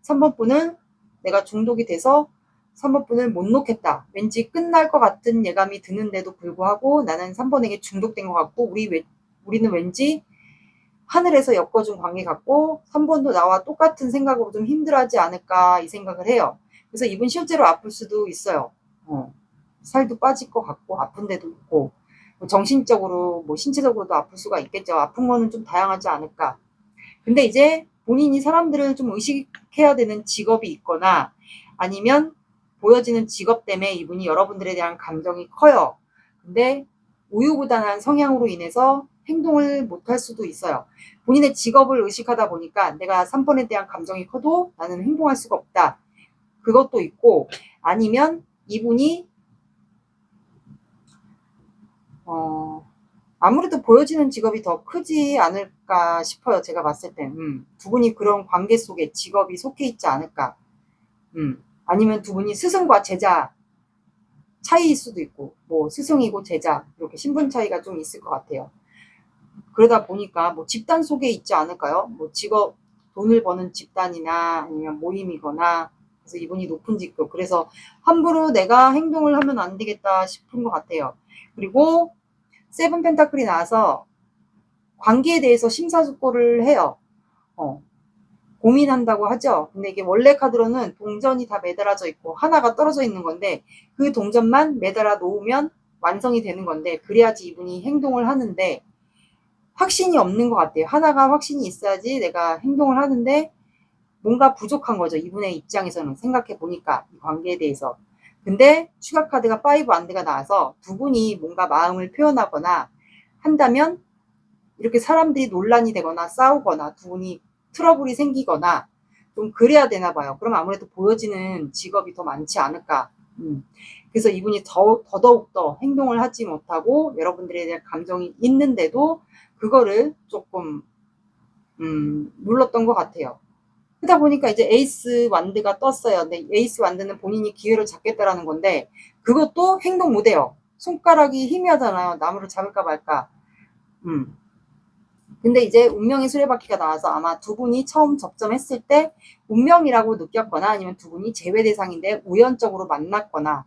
3번분은 내가 중독이 돼서 3번분을 못 놓겠다. 왠지 끝날 것 같은 예감이 드는데도 불구하고 나는 3번에게 중독된 것 같고, 우리는 왠지 하늘에서 엮어준 관계 같고 3번도 나와 똑같은 생각으로 좀 힘들어하지 않을까 이 생각을 해요. 그래서 이분 실제로 아플 수도 있어요. 살도 빠질 것 같고 아픈 데도 있고 뭐 정신적으로 뭐 신체적으로도 아플 수가 있겠죠. 아픈 거는 좀 다양하지 않을까. 근데 이제 본인이 사람들을 좀 의식해야 되는 직업이 있거나 아니면 보여지는 직업 때문에 이분이 여러분들에 대한 감정이 커요. 근데 우유부단한 성향으로 인해서 행동을 못할 수도 있어요. 본인의 직업을 의식하다 보니까 내가 3번에 대한 감정이 커도 나는 행동할 수가 없다. 그것도 있고 아니면 이분이 아무래도 보여지는 직업이 더 크지 않을까 싶어요. 제가 봤을 땐. 두 분이 그런 관계 속에 직업이 속해 있지 않을까. 아니면 두 분이 스승과 제자 차이일 수도 있고, 뭐 스승이고 제자 이렇게 신분 차이가 좀 있을 것 같아요. 그러다 보니까 뭐 집단 속에 있지 않을까요? 뭐 직업, 돈을 버는 집단이나 아니면 모임이거나 그래서 이분이 높은 직급. 그래서 함부로 내가 행동을 하면 안 되겠다 싶은 것 같아요. 그리고 세븐 펜타클이 나와서 관계에 대해서 심사숙고를 해요. 고민한다고 하죠. 근데 이게 원래 카드로는 동전이 다 매달아져 있고 하나가 떨어져 있는 건데 그 동전만 매달아 놓으면 완성이 되는 건데 그래야지 이분이 행동을 하는데 확신이 없는 것 같아요. 하나가 확신이 있어야지 내가 행동을 하는데 뭔가 부족한 거죠. 이분의 입장에서는 생각해 보니까 이 관계에 대해서. 근데 추가 카드가 5 안드가 나와서 두 분이 뭔가 마음을 표현하거나 한다면 이렇게 사람들이 논란이 되거나 싸우거나 두 분이 트러블이 생기거나 좀 그래야 되나 봐요. 그럼 아무래도 보여지는 직업이 더 많지 않을까. 그래서 이분이 더더욱 행동을 하지 못하고 여러분들에 대한 감정이 있는데도 그거를 조금 눌렀던 것 같아요. 그러다 보니까 이제 에이스 완드가 떴어요. 근데 에이스 완드는 본인이 기회를 잡겠다라는 건데 그것도 행동 못해요. 손가락이 희미하잖아요. 나무를 잡을까 말까. 근데 이제 운명의 수레바퀴가 나와서 아마 두 분이 처음 접점했을 때 운명이라고 느꼈거나 아니면 두 분이 제외 대상인데 우연적으로 만났거나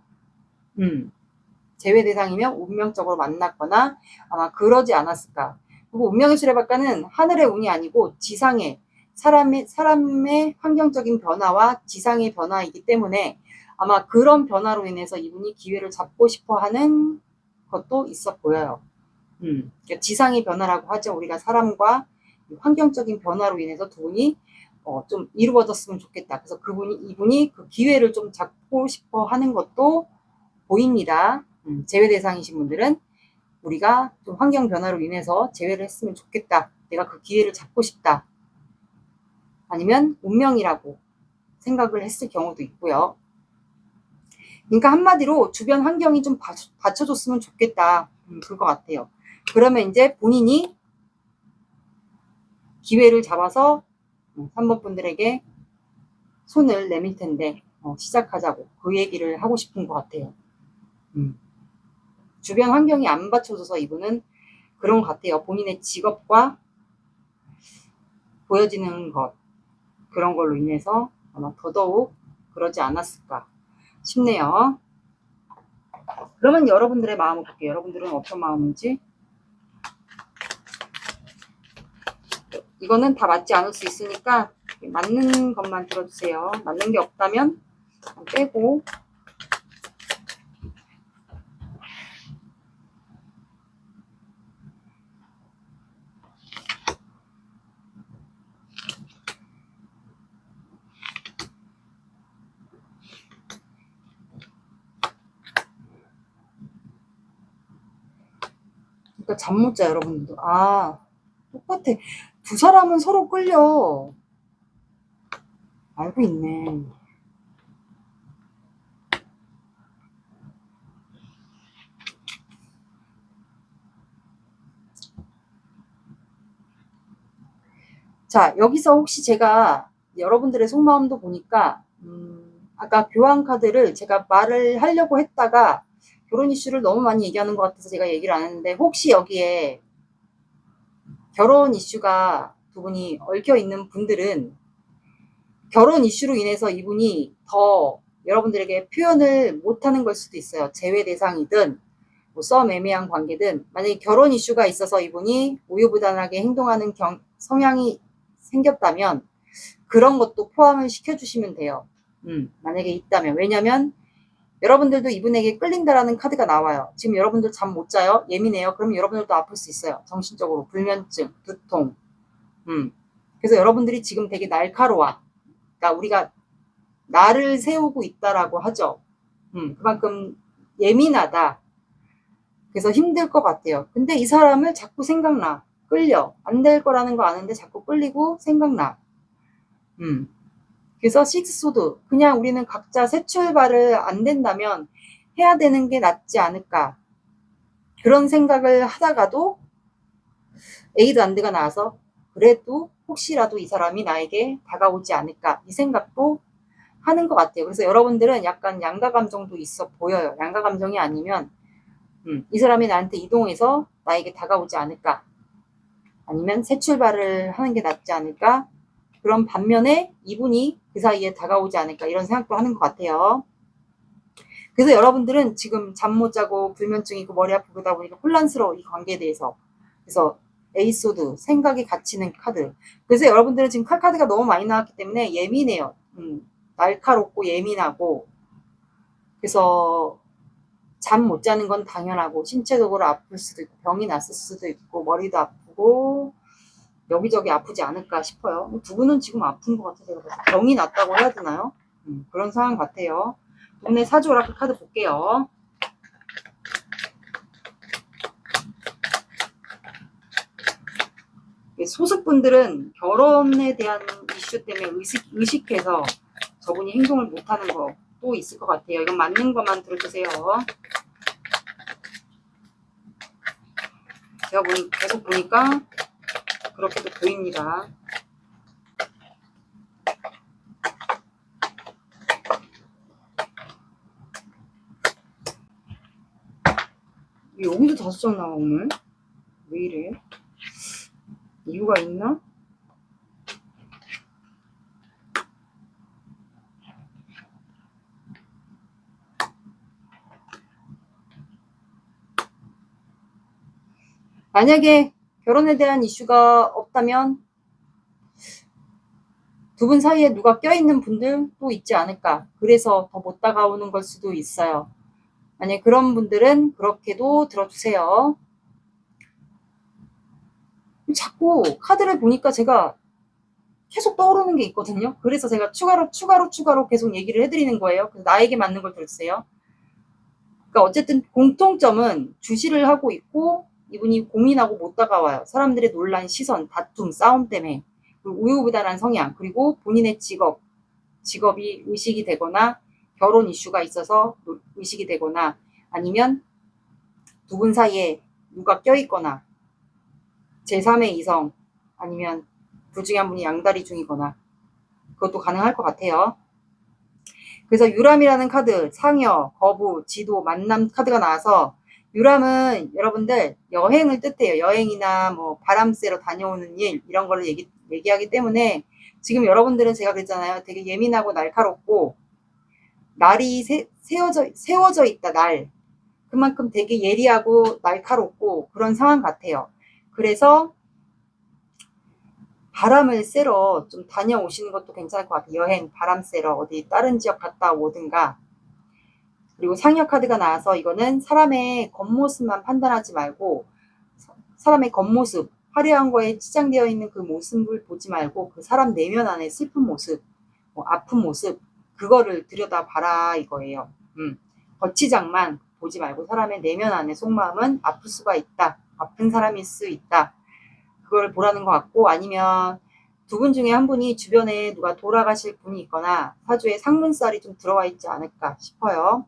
제외 대상이면 운명적으로 만났거나 아마 그러지 않았을까. 그리고 운명의 수레바퀴는 하늘의 운이 아니고 지상의 사람의 환경적인 변화와 지상의 변화이기 때문에 아마 그런 변화로 인해서 이분이 기회를 잡고 싶어 하는 것도 있어 보여요. 그러니까 지상의 변화라고 하죠. 우리가 사람과 환경적인 변화로 인해서 두 분이 좀 이루어졌으면 좋겠다. 그래서 이분이 그 기회를 좀 잡고 싶어 하는 것도 보입니다. 제외 대상이신 분들은 우리가 좀 환경 변화로 인해서 제외를 했으면 좋겠다. 내가 그 기회를 잡고 싶다. 아니면 운명이라고 생각을 했을 경우도 있고요. 그러니까 한마디로 주변 환경이 좀 받쳐줬으면 좋겠다. 그거 같아요. 그러면 이제 본인이 기회를 잡아서 3번 분들에게 손을 내밀 텐데 시작하자고 그 얘기를 하고 싶은 것 같아요. 주변 환경이 안 받쳐줘서 이분은 그런 것 같아요. 본인의 직업과 보여지는 것 그런 걸로 인해서 아마 더더욱 그러지 않았을까 싶네요. 그러면 여러분들의 마음을 볼게요. 여러분들은 어떤 마음인지. 이거는 다 맞지 않을 수 있으니까 맞는 것만 들어주세요. 맞는 게 없다면 빼고. 그러니까 잠 못 자, 여러분들도. 아, 똑같아. 두 사람은 서로 끌려. 알고 있네. 자, 여기서 혹시 제가 여러분들의 속마음도 보니까, 아까 교환 카드를 제가 말을 하려고 했다가 결혼 이슈를 너무 많이 얘기하는 것 같아서 제가 얘기를 안 했는데, 혹시 여기에 결혼 이슈가 두 분이 얽혀 있는 분들은 결혼 이슈로 인해서 이분이 더 여러분들에게 표현을 못하는 걸 수도 있어요. 제외 대상이든 뭐 썸 애매한 관계든, 만약에 결혼 이슈가 있어서 이분이 우유부단하게 행동하는 성향이 생겼다면 그런 것도 포함을 시켜주시면 돼요. 만약에 있다면. 왜냐면 여러분들도 이분에게 끌린다라는 카드가 나와요. 지금 여러분들 잠 못 자요? 예민해요? 그럼 여러분들도 아플 수 있어요. 정신적으로. 불면증, 두통. 그래서 여러분들이 지금 되게 날카로워. 그러니까 우리가 나를 세우고 있다라고 하죠. 그만큼 예민하다. 그래서 힘들 것 같아요. 근데 이 사람을 자꾸 생각나. 끌려. 안 될 거라는 거 아는데 자꾸 끌리고 생각나. 그래서 식스소드. 그냥 우리는 각자 새 출발을 안 된다면 해야 되는 게 낫지 않을까. 그런 생각을 하다가도 에이드 안드가 나와서 그래도 혹시라도 이 사람이 나에게 다가오지 않을까. 이 생각도 하는 것 같아요. 그래서 여러분들은 약간 양가 감정도 있어 보여요. 양가 감정이 아니면 이 사람이 나한테 이동해서 나에게 다가오지 않을까. 아니면 새 출발을 하는 게 낫지 않을까. 그런 반면에 이분이 그 사이에 다가오지 않을까. 이런 생각도 하는 것 같아요. 그래서 여러분들은 지금 잠 못 자고 불면증 있고 머리 아프고 그러다 보니까 혼란스러워. 이 관계에 대해서. 그래서 에이소드, 생각이 갇히는 카드. 그래서 여러분들은 지금 카드가 너무 많이 나왔기 때문에 예민해요. 날카롭고 예민하고. 그래서 잠 못 자는 건 당연하고 신체적으로 아플 수도 있고 병이 났을 수도 있고 머리도 아프고 여기저기 아프지 않을까 싶어요. 두 분은 지금 아픈 것 같아요. 병이 났다고 해야 되나요? 그런 상황 같아요. 두 분의 사주 오라클 카드 볼게요. 소수분들은 결혼에 대한 이슈 때문에 의식해서 저분이 행동을 못하는 거 또 있을 것 같아요. 이건 맞는 것만 들어주세요. 제가 계속 보니까 그렇게도 보입니다. 여기도 5장 나와 오늘. 왜 이래? 이유가 있나? 만약에 결혼에 대한 이슈가 없다면 두 분 사이에 누가 껴있는 분들도 있지 않을까. 그래서 더 못 다가오는 걸 수도 있어요. 만약에 그런 분들은 그렇게도 들어주세요. 자꾸 카드를 보니까 제가 계속 떠오르는 게 있거든요. 그래서 제가 추가로 계속 얘기를 해드리는 거예요. 그래서 나에게 맞는 걸 들어주세요. 그러니까 어쨌든 공통점은 주시를 하고 있고 이분이 고민하고 못 다가와요. 사람들의 논란, 시선, 다툼, 싸움 때문에. 그리고 우유부단한 성향, 그리고 본인의 직업이 의식이 되거나 결혼 이슈가 있어서 의식이 되거나 아니면 두 분 사이에 누가 껴있거나 제3의 이성 아니면 둘 중에 한 분이 양다리 중이거나 그것도 가능할 것 같아요. 그래서 유람이라는 카드, 상여, 거부, 지도, 만남 카드가 나와서 유람은 여러분들 여행을 뜻해요. 여행이나 뭐 바람 쐬러 다녀오는 일 이런 거를 얘기하기 때문에 지금 여러분들은 제가 그랬잖아요. 되게 예민하고 날카롭고 날이 세워져 있다, 날. 그만큼 되게 예리하고 날카롭고 그런 상황 같아요. 그래서 바람을 쐬러 좀 다녀오시는 것도 괜찮을 것 같아요. 여행, 바람 쐬러 어디 다른 지역 갔다 오든가. 그리고 상여 카드가 나와서 이거는 사람의 겉모습만 판단하지 말고 사람의 겉모습, 화려한 거에 치장되어 있는 그 모습을 보지 말고 그 사람 내면 안에 슬픈 모습, 뭐 아픈 모습, 그거를 들여다봐라 이거예요. 겉치장만 보지 말고 사람의 내면 안에 속마음은 아플 수가 있다. 아픈 사람일 수 있다. 그걸 보라는 것 같고, 아니면 두 분 중에 한 분이 주변에 누가 돌아가실 분이 있거나 사주에 상문살이 좀 들어와 있지 않을까 싶어요.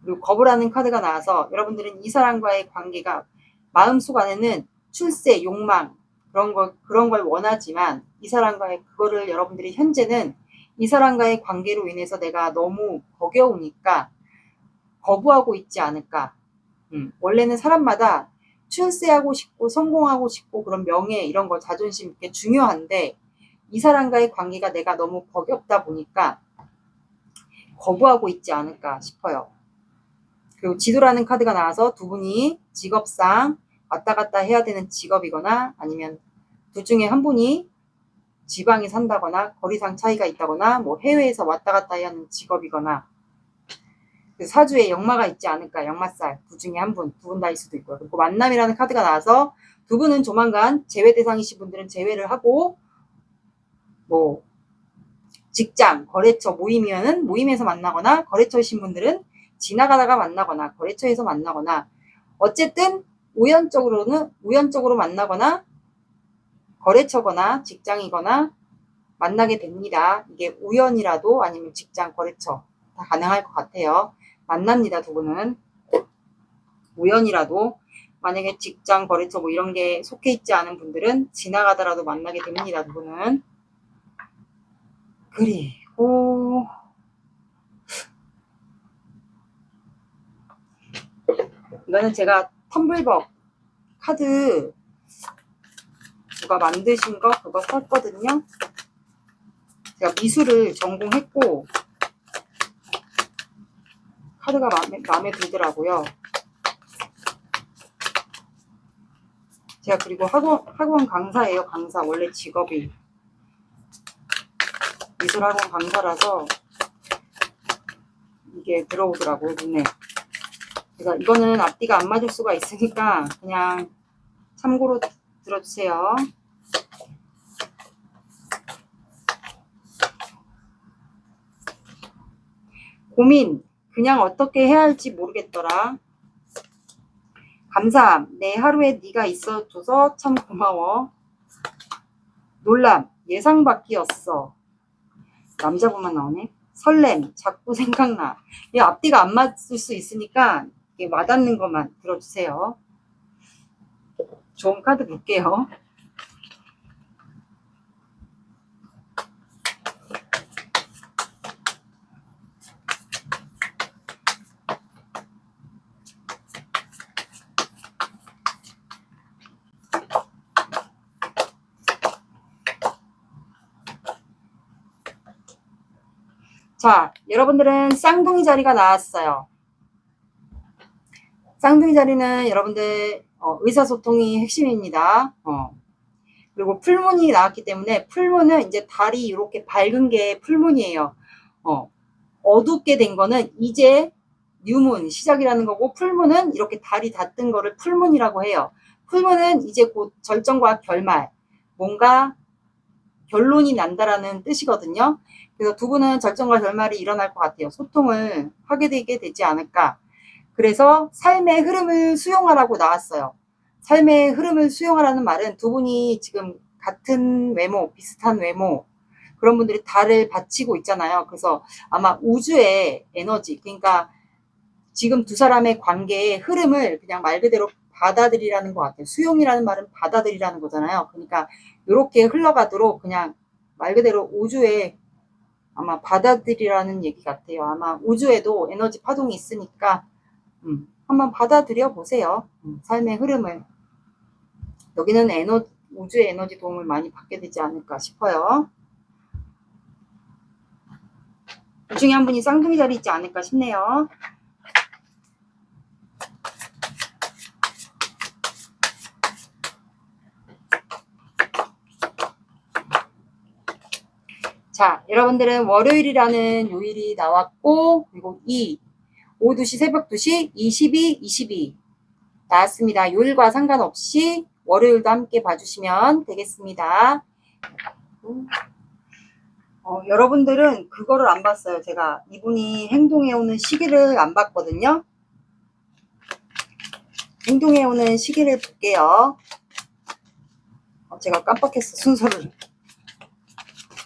그리고 거부라는 카드가 나와서 여러분들은 이 사람과의 관계가 마음속 안에는 출세, 욕망 그런 걸 원하지만 이 사람과의 그거를 여러분들이 현재는 이 사람과의 관계로 인해서 내가 너무 버거우니까 거부하고 있지 않을까. 원래는 사람마다 출세하고 싶고 성공하고 싶고 그런 명예 이런 거 자존심 이렇게 중요한데 이 사람과의 관계가 내가 너무 버겁다 보니까 거부하고 있지 않을까 싶어요. 그리고 지도라는 카드가 나와서 두 분이 직업상 왔다 갔다 해야 되는 직업이거나 아니면 둘 중에 한 분이 지방에 산다거나 거리상 차이가 있다거나 뭐 해외에서 왔다 갔다 해야 하는 직업이거나 그 사주에 역마가 있지 않을까. 역마살 둘 중에 한 분, 두 분 다일 수도 있고요. 그리고 만남이라는 카드가 나와서 두 분은 조만간 재회 대상이신 분들은 재회를 하고 뭐 직장, 거래처 모임이면은 모임에서 만나거나 거래처이신 분들은 지나가다가 만나거나 거래처에서 만나거나 어쨌든 우연적으로 만나거나 거래처거나 직장이거나 만나게 됩니다. 이게 우연이라도 아니면 직장, 거래처 다 가능할 것 같아요. 만납니다, 두 분은. 우연이라도 만약에 직장, 거래처 뭐 이런 게 속해 있지 않은 분들은 지나가더라도 만나게 됩니다, 두 분은. 그리고 이거는 제가 텀블벅 카드 누가 만드신 거 그거 샀거든요. 제가 미술을 전공했고 카드가 마음에 들더라고요. 제가 그리고 학원 강사예요. 강사 원래 직업이 미술학원 강사라서 이게 들어오더라고요, 눈에. 그래서 이거는 앞뒤가 안 맞을 수가 있으니까 그냥 참고로 들어주세요. 고민, 그냥 어떻게 해야 할지 모르겠더라. 감사함, 내 하루에 네가 있어줘서 참 고마워. 놀람, 예상 밖이었어. 남자분만 나오네. 설렘, 자꾸 생각나. 이 앞뒤가 안 맞을 수 있으니까 이게 와닿는 것만 들어주세요. 좋은 카드 볼게요. 자, 여러분들은 쌍둥이 자리가 나왔어요. 쌍둥이 자리는 여러분들 의사소통이 핵심입니다. 그리고 풀문이 나왔기 때문에 풀문은 이제 달이 이렇게 밝은 게 풀문이에요. 어둡게 된 거는 이제 뉴문 시작이라는 거고 풀문은 이렇게 달이 다 뜬 거를 풀문이라고 해요. 풀문은 이제 곧 절정과 결말, 뭔가 결론이 난다라는 뜻이거든요. 그래서 두 분은 절정과 결말이 일어날 것 같아요. 소통을 하게 되지 않을까. 그래서 삶의 흐름을 수용하라고 나왔어요. 삶의 흐름을 수용하라는 말은 두 분이 지금 같은 외모, 비슷한 외모, 그런 분들이 달을 바치고 있잖아요. 그래서 아마 우주의 에너지, 그러니까 지금 두 사람의 관계의 흐름을 그냥 말 그대로 받아들이라는 것 같아요. 수용이라는 말은 받아들이라는 거잖아요. 그러니까 이렇게 흘러가도록 그냥 말 그대로 우주에 아마 받아들이라는 얘기 같아요. 아마 우주에도 에너지 파동이 있으니까 한번 받아들여 보세요. 삶의 흐름을. 여기는 우주의 에너지 도움을 많이 받게 되지 않을까 싶어요. 그 중에 한 분이 쌍둥이 자리 있지 않을까 싶네요. 자, 여러분들은 월요일이라는 요일이 나왔고, 그리고 오후 2시, 새벽 2시, 22, 22 나왔습니다. 요일과 상관없이 월요일도 함께 봐주시면 되겠습니다. 여러분들은 그거를 안 봤어요. 제가 이분이 행동해오는 시기를 안 봤거든요. 행동해오는 시기를 볼게요. 제가 깜빡했어, 순서를.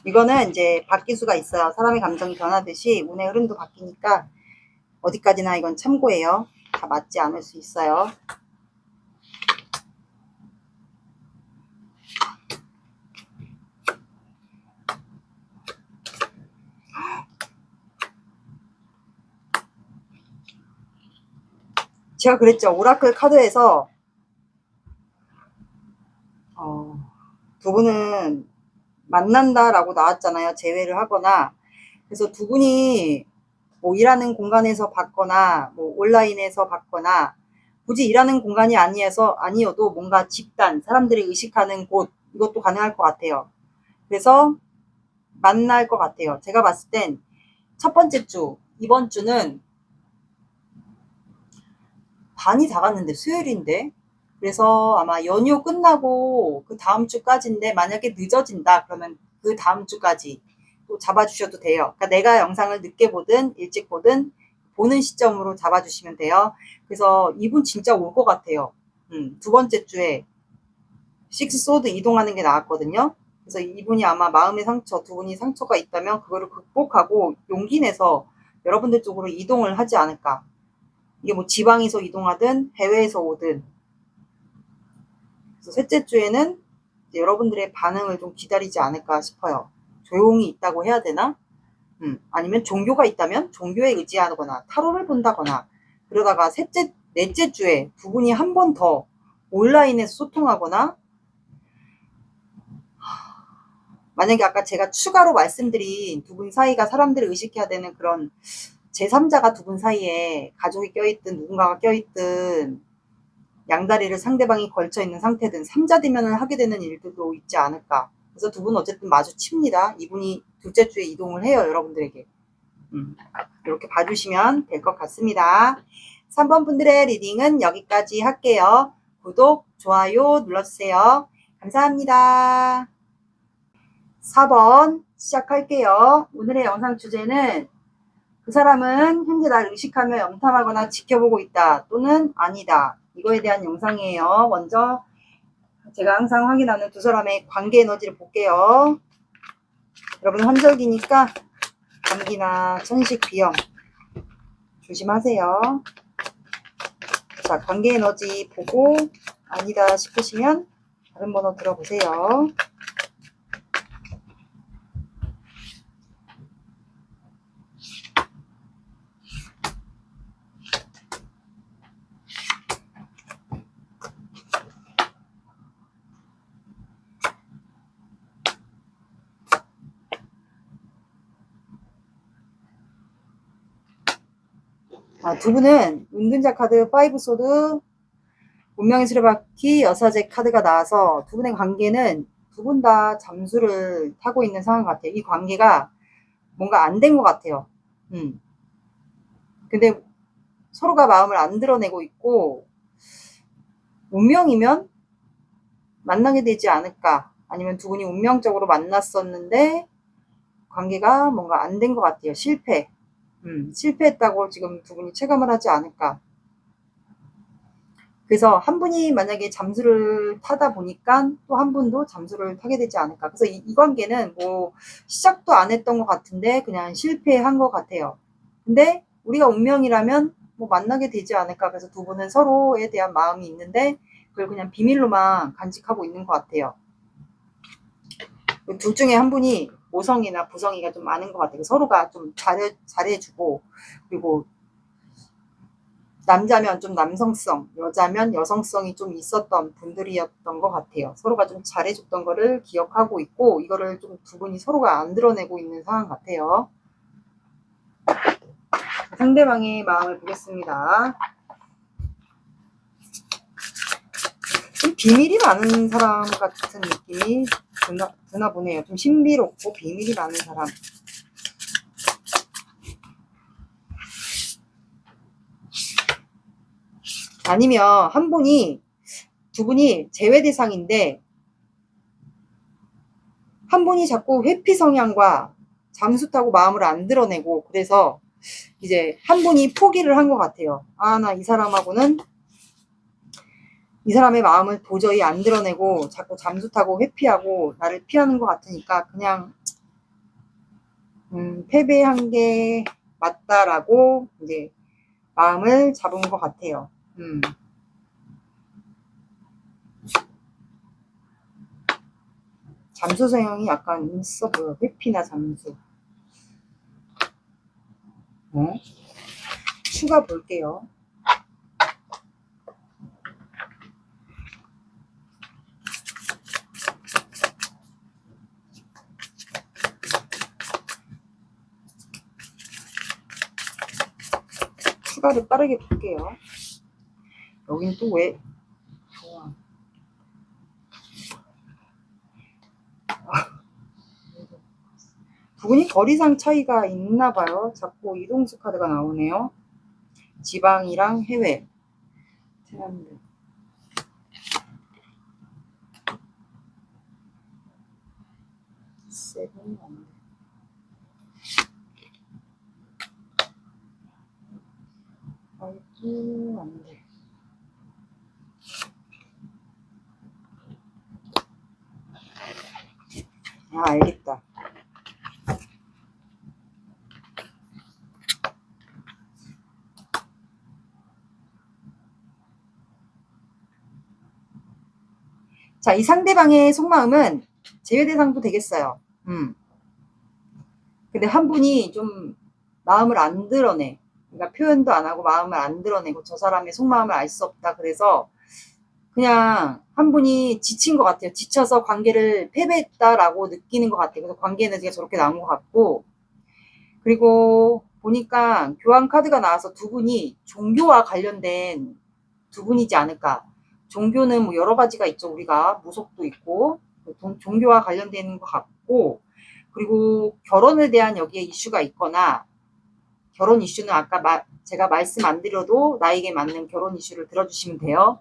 이거는 이제 바뀔 수가 있어요. 사람의 감정이 변하듯이 운의 흐름도 바뀌니까 어디까지나 이건 참고예요. 다 맞지 않을 수 있어요. 제가 그랬죠. 오라클 카드에서 두 분은 만난다라고 나왔잖아요. 재회를 하거나. 그래서 두 분이 뭐 일하는 공간에서 봤거나 뭐 온라인에서 봤거나 굳이 일하는 공간이 아니어도 뭔가 집단, 사람들이 의식하는 곳, 이것도 가능할 것 같아요. 그래서 만날 것 같아요. 제가 봤을 땐 첫 번째 주, 이번 주는 반이 다 갔는데 수요일인데, 그래서 아마 연휴 끝나고 그 다음 주까지인데, 만약에 늦어진다 그러면 그 다음 주까지 또 잡아주셔도 돼요. 그러니까 내가 영상을 늦게 보든 일찍 보든 보는 시점으로 잡아주시면 돼요. 그래서 이분 진짜 올 것 같아요. 두 번째 주에 식스 소드 이동하는 게 나왔거든요. 그래서 이분이 아마 마음의 상처, 두 분이 상처가 있다면 그거를 극복하고 용기 내서 여러분들 쪽으로 이동을 하지 않을까. 이게 뭐 지방에서 이동하든 해외에서 오든. 그래서 셋째 주에는 여러분들의 반응을 좀 기다리지 않을까 싶어요. 조용히 있다고 해야 되나? 아니면 종교가 있다면 종교에 의지하거나 타로를 본다거나, 그러다가 넷째 주에 두 분이 한 번 더 온라인에서 소통하거나, 만약에 아까 제가 추가로 말씀드린 두 분 사이가 사람들을 의식해야 되는 그런 제3자가 두 분 사이에 가족이 껴있든 누군가가 껴있든 양다리를 상대방이 걸쳐있는 상태든 3자 대면을 하게 되는 일들도 있지 않을까. 그래서 두 분 어쨌든 마주칩니다. 이분이 둘째 주에 이동을 해요. 여러분들에게. 이렇게 봐주시면 될 것 같습니다. 3번 분들의 리딩은 여기까지 할게요. 구독, 좋아요 눌러주세요. 감사합니다. 4번 시작할게요. 오늘의 영상 주제는 그 사람은 현재 나를 의식하며 영탐하거나 지켜보고 있다 또는 아니다. 이거에 대한 영상이에요. 먼저 제가 항상 확인하는 두 사람의 관계 에너지를 볼게요. 여러분 환절기니까 감기나 천식, 비염 조심하세요. 자, 관계 에너지 보고 아니다 싶으시면 다른 번호 들어보세요. 두 분은 은둔자 카드 5 소드, 운명의 수레바퀴, 여사제 카드가 나와서 두 분의 관계는 두 분 다 잠수를 타고 있는 상황 같아요. 이 관계가 뭔가 안 된 것 같아요. 근데 서로가 마음을 안 드러내고 있고, 운명이면 만나게 되지 않을까. 아니면 두 분이 운명적으로 만났었는데 관계가 뭔가 안 된 것 같아요. 실패했다고 지금 두 분이 체감을 하지 않을까. 그래서 한 분이 만약에 잠수를 타다 보니까 또 한 분도 잠수를 타게 되지 않을까. 그래서 이 관계는 뭐 시작도 안 했던 것 같은데 그냥 실패한 것 같아요. 근데 우리가 운명이라면 뭐 만나게 되지 않을까. 그래서 두 분은 서로에 대한 마음이 있는데 그걸 그냥 비밀로만 간직하고 있는 것 같아요. 둘 중에 한 분이 모성이나 부성이가 좀 많은 것 같아요. 서로가 좀 잘해주고, 그리고 남자면 좀 남성성, 여자면 여성성이 좀 있었던 분들이었던 것 같아요. 서로가 좀 잘해줬던 거를 기억하고 있고, 이거를 좀 두 분이 서로가 안 드러내고 있는 상황 같아요. 상대방의 마음을 보겠습니다. 좀 비밀이 많은 사람 같은 느낌이 드나 보네요. 좀 신비롭고 비밀이 많은 사람. 아니면 두 분이 제외 대상인데, 한 분이 자꾸 회피 성향과 잠수 타고 마음을 안 드러내고, 그래서 이제 한 분이 포기를 한 것 같아요. 아, 나 이 사람하고는 이 사람의 마음을 도저히 안 드러내고 자꾸 잠수 타고 회피하고 나를 피하는 것 같으니까 그냥 패배한 게 맞다라고 이제 마음을 잡은 것 같아요. 잠수 성향이 약간 있어 보여. 회피나 잠수. 추가 볼게요. 추가를 빠르게 볼게요. 여긴 또 왜? 좋아. 두 분이 거리상 차이가 있나 봐요. 자꾸 이동수 카드가 나오네요. 지방이랑 해외. 테란드. 세븐 안돼. 아이고 안돼. 아, 알겠다. 자, 이 상대방의 속마음은 제외 대상도 되겠어요. 근데 한 분이 좀 마음을 안 드러내. 그러니까 표현도 안 하고 마음을 안 드러내고 저 사람의 속마음을 알 수 없다. 그래서 그냥 한 분이 지친 것 같아요. 지쳐서 관계를 패배했다라고 느끼는 것 같아요. 그래서 관계 에너지가 저렇게 나온 것 같고, 그리고 보니까 교환 카드가 나와서 두 분이 종교와 관련된 두 분이지 않을까. 종교는 뭐 여러 가지가 있죠. 우리가 무속도 있고 종교와 관련된 것 같고, 그리고 결혼에 대한 여기에 이슈가 있거나, 결혼 이슈는 아까 제가 말씀 안 드려도 나에게 맞는 결혼 이슈를 들어주시면 돼요.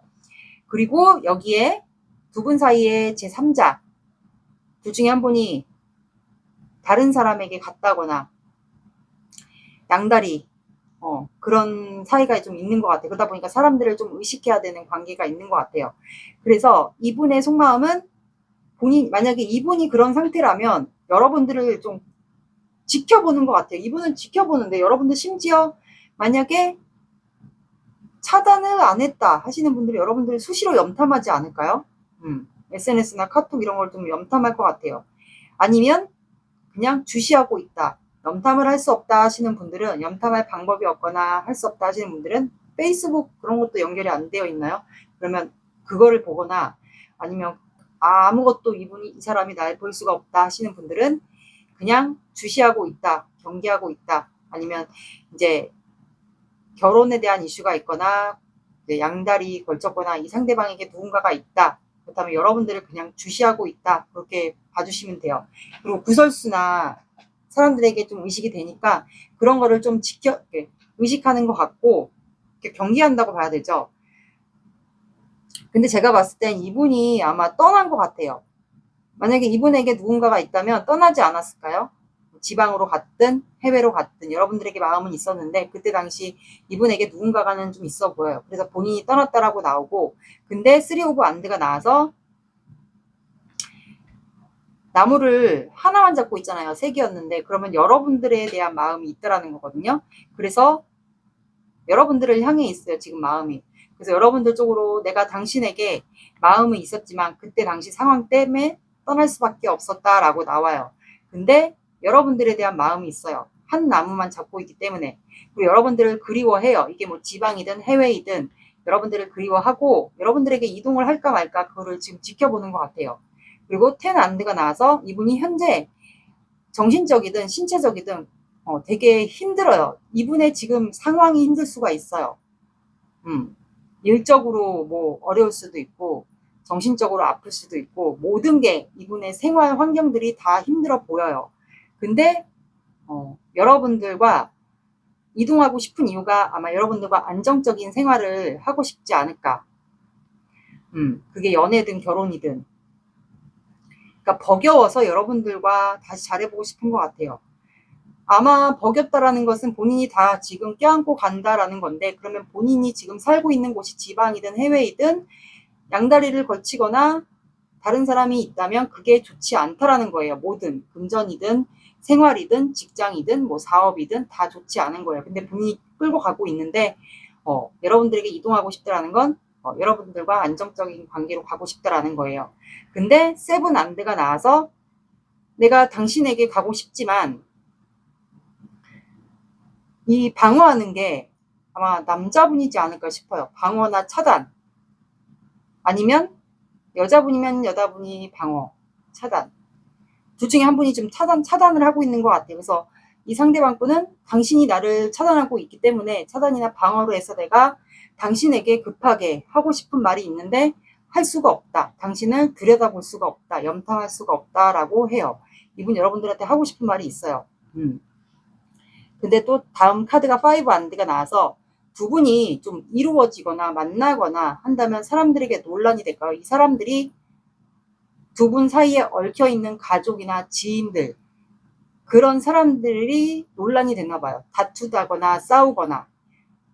그리고 여기에 두 분 사이에 제3자, 둘 중에 한 분이 다른 사람에게 갔다거나 양다리, 그런 사이가 좀 있는 것 같아요. 그러다 보니까 사람들을 좀 의식해야 되는 관계가 있는 것 같아요. 그래서 이분의 속마음은 만약에 이분이 그런 상태라면 여러분들을 좀 지켜보는 것 같아요. 이분은 지켜보는데 여러분들 심지어 만약에 차단을 안 했다 하시는 분들이 여러분들을 수시로 염탐하지 않을까요? SNS나 카톡 이런 걸 좀 염탐할 것 같아요. 아니면 그냥 주시하고 있다. 염탐을 할 수 없다 하시는 분들은, 염탐할 방법이 없거나 할 수 없다 하시는 분들은 페이스북 그런 것도 연결이 안 되어 있나요? 그러면 그거를 보거나, 아니면 아무것도 이 사람이 날 볼 수가 없다 하시는 분들은 그냥 주시하고 있다, 경계하고 있다, 아니면 이제 결혼에 대한 이슈가 있거나 양다리 걸쳤거나 이 상대방에게 누군가가 있다. 그렇다면 여러분들을 그냥 주시하고 있다. 그렇게 봐주시면 돼요. 그리고 구설수나 사람들에게 좀 의식이 되니까 그런 거를 좀 의식하는 것 같고 경계한다고 봐야 되죠. 근데 제가 봤을 땐 이분이 아마 떠난 것 같아요. 만약에 이분에게 누군가가 있다면 떠나지 않았을까요? 지방으로 갔든 해외로 갔든 여러분들에게 마음은 있었는데 그때 당시 이분에게 누군가가는 좀 있어 보여요. 그래서 본인이 떠났다라고 나오고, 근데 3 오브 안드가 나와서 나무를 하나만 잡고 있잖아요. 3개였는데 그러면 여러분들에 대한 마음이 있다라는 거거든요. 그래서 여러분들을 향해 있어요, 지금 마음이. 그래서 여러분들 쪽으로 내가 당신에게 마음은 있었지만 그때 당시 상황 때문에 떠날 수밖에 없었다라고 나와요. 근데 여러분들에 대한 마음이 있어요. 한 나무만 잡고 있기 때문에. 그리고 여러분들을 그리워해요. 이게 뭐 지방이든 해외이든 여러분들을 그리워하고 여러분들에게 이동을 할까 말까 그거를 지금 지켜보는 것 같아요. 그리고 10 안드가 나와서 이분이 현재 정신적이든 신체적이든 되게 힘들어요. 이분의 지금 상황이 힘들 수가 있어요. 일적으로 뭐 어려울 수도 있고, 정신적으로 아플 수도 있고, 모든 게 이분의 생활 환경들이 다 힘들어 보여요. 근데, 여러분들과 이동하고 싶은 이유가 아마 여러분들과 안정적인 생활을 하고 싶지 않을까. 그게 연애든 결혼이든. 그러니까 버겨워서 여러분들과 다시 잘해보고 싶은 것 같아요. 아마 버겼다라는 것은 본인이 다 지금 껴안고 간다라는 건데, 그러면 본인이 지금 살고 있는 곳이 지방이든 해외이든 양다리를 걸치거나 다른 사람이 있다면 그게 좋지 않다라는 거예요. 뭐든 금전이든 생활이든 직장이든 뭐 사업이든 다 좋지 않은 거예요. 근데 본인이 끌고 가고 있는데 여러분들에게 이동하고 싶다라는 건 여러분들과 안정적인 관계로 가고 싶다라는 거예요. 근데 세븐 안드가 나와서 내가 당신에게 가고 싶지만 이 방어하는 게 아마 남자분이지 않을까 싶어요. 방어나 차단. 아니면 여자분이면 여자분이 방어, 차단. 둘 중에 한 분이 좀 차단을 하고 있는 것 같아요. 그래서 이 상대방 분은 당신이 나를 차단하고 있기 때문에 차단이나 방어로 해서 내가 당신에게 급하게 하고 싶은 말이 있는데 할 수가 없다. 당신을 들여다볼 수가 없다. 염탐할 수가 없다라고 해요. 이분 여러분들한테 하고 싶은 말이 있어요. 근데 또 다음 카드가 5 안드가 나와서 두 분이 좀 이루어지거나 만나거나 한다면 사람들에게 논란이 될까요? 이 사람들이 두 분 사이에 얽혀있는 가족이나 지인들, 그런 사람들이 논란이 됐나 봐요. 다투다거나 싸우거나.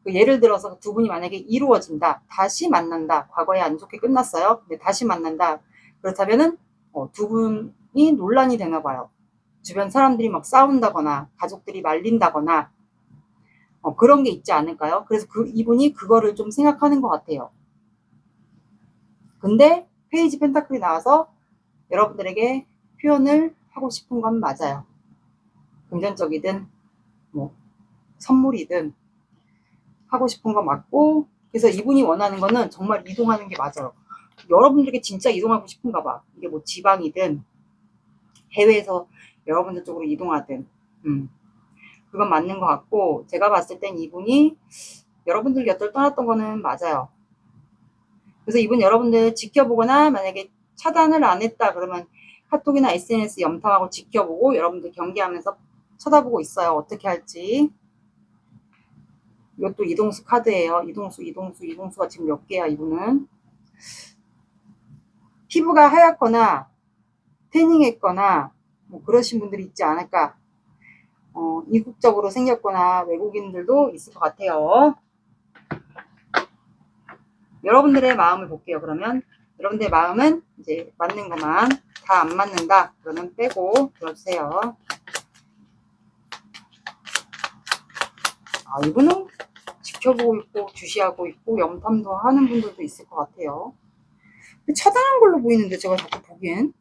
예를 들어서 두 분이 만약에 이루어진다, 다시 만난다, 과거에 안 좋게 끝났어요. 근데 다시 만난다. 그렇다면은 두 분이 논란이 되나 봐요. 주변 사람들이 막 싸운다거나 가족들이 말린다거나 그런 게 있지 않을까요? 그래서 이분이 그거를 좀 생각하는 것 같아요. 근데 페이지 펜타클이 나와서 여러분들에게 표현을 하고 싶은 건 맞아요. 금전적이든 뭐 선물이든 하고 싶은 거 맞고, 그래서 이분이 원하는 거는 정말 이동하는 게 맞아요. 여러분들에게 진짜 이동하고 싶은가 봐. 이게 뭐 지방이든 해외에서 여러분들 쪽으로 이동하든 그건 맞는 것 같고, 제가 봤을 땐 이분이 여러분들 곁을 떠났던 거는 맞아요. 그래서 이분 여러분들 지켜보거나 만약에 차단을 안 했다 그러면 카톡이나 SNS 염탐하고 지켜보고 여러분들 경계하면서 쳐다보고 있어요. 어떻게 할지. 이것도 이동수 카드예요. 이동수가 지금 몇 개야, 이분은. 피부가 하얗거나 태닝했거나 뭐 그러신 분들이 있지 않을까. 이국적으로 생겼거나 외국인들도 있을 것 같아요. 여러분들의 마음을 볼게요. 그러면 여러분들의 마음은 이제 맞는 것만, 다 안 맞는다 그러면 빼고 들어주세요. 이분은 지켜보고 있고 주시하고 있고 염탐도 하는 분들도 있을 것 같아요. 차단한 걸로 보이는데 제가 자꾸 보기엔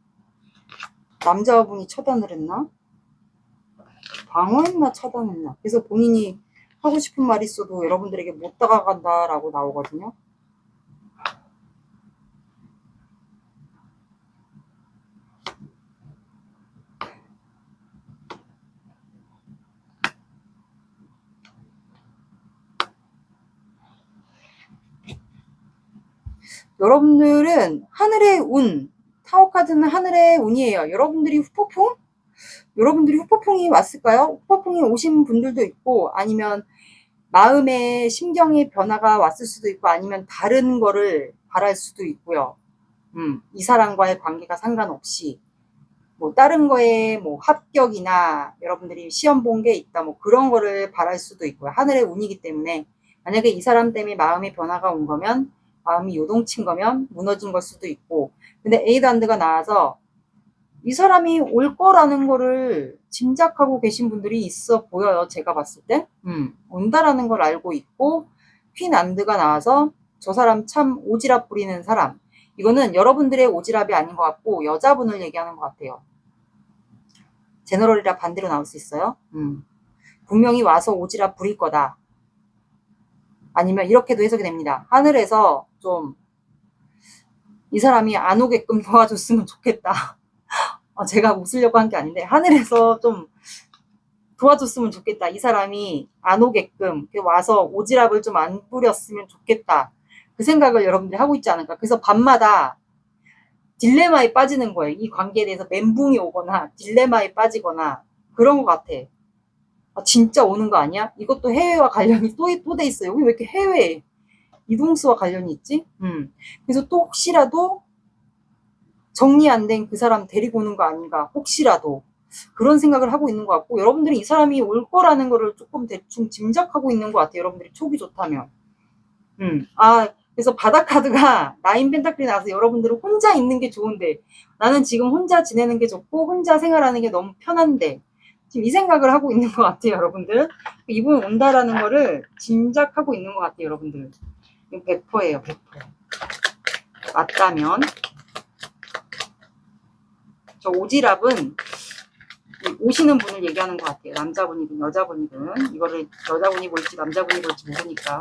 남자분이 차단을 했나? 방어했나 차단했나? 그래서 본인이 하고 싶은 말이 있어도 여러분들에게 못 다가간다라고 나오거든요. 여러분들은 하늘의 운, 타워 카드는 하늘의 운이에요. 여러분들이 후폭풍이 왔을까요? 후폭풍이 오신 분들도 있고, 아니면 마음의 심경의 변화가 왔을 수도 있고, 아니면 다른 거를 바랄 수도 있고요. 이 사람과의 관계가 상관없이 뭐 다른 거에 뭐 합격이나 여러분들이 시험 본 게 있다 뭐 그런 거를 바랄 수도 있고요. 하늘의 운이기 때문에 만약에 이 사람 때문에 마음의 변화가 온 거면, 마음이 요동친 거면 무너진 걸 수도 있고, 근데 에이드한드가 나와서 이 사람이 올 거라는 거를 짐작하고 계신 분들이 있어 보여요. 제가 봤을 때 온다라는 걸 알고 있고, 퀸 안드가 나와서 저 사람 참 오지랖 부리는 사람, 이거는 여러분들의 오지랖이 아닌 것 같고 여자분을 얘기하는 것 같아요. 제너럴이라 반대로 나올 수 있어요. 분명히 와서 오지랖 부릴 거다. 아니면 이렇게도 해석이 됩니다. 하늘에서 좀 이 사람이 안 오게끔 도와줬으면 좋겠다. 제가 웃으려고 한 게 아닌데 하늘에서 좀 도와줬으면 좋겠다. 이 사람이 안 오게끔 와서 오지랖을 좀 안 부렸으면 좋겠다. 그 생각을 여러분들이 하고 있지 않을까. 그래서 밤마다 딜레마에 빠지는 거예요. 이 관계에 대해서 멘붕이 오거나 딜레마에 빠지거나 그런 것 같아. 아, 진짜 오는 거 아니야? 이것도 해외와 관련이 또 돼 있어요. 여기 왜 이렇게 해외 이동수와 관련이 있지? 그래서 또 혹시라도 정리 안 된 그 사람 데리고 오는 거 아닌가? 혹시라도 그런 생각을 하고 있는 것 같고, 여러분들이 이 사람이 올 거라는 거를 조금 대충 짐작하고 있는 것 같아요. 여러분들이 촉이 좋다면. 아, 그래서 바다 카드가 나인 펜타클이 나와서 여러분들은 혼자 있는 게 좋은데, 나는 지금 혼자 지내는 게 좋고 혼자 생활하는 게 너무 편한데, 지금 이 생각을 하고 있는 것 같아요. 여러분들 이분 온다라는 거를 짐작하고 있는 것 같아요. 여러분들 이거 100%예요. 100%. 맞다면 저 오지랖은 오시는 분을 얘기하는 것 같아요. 남자분이든 여자분이든. 이거를 여자분이 볼지 남자분이 볼지 모르니까.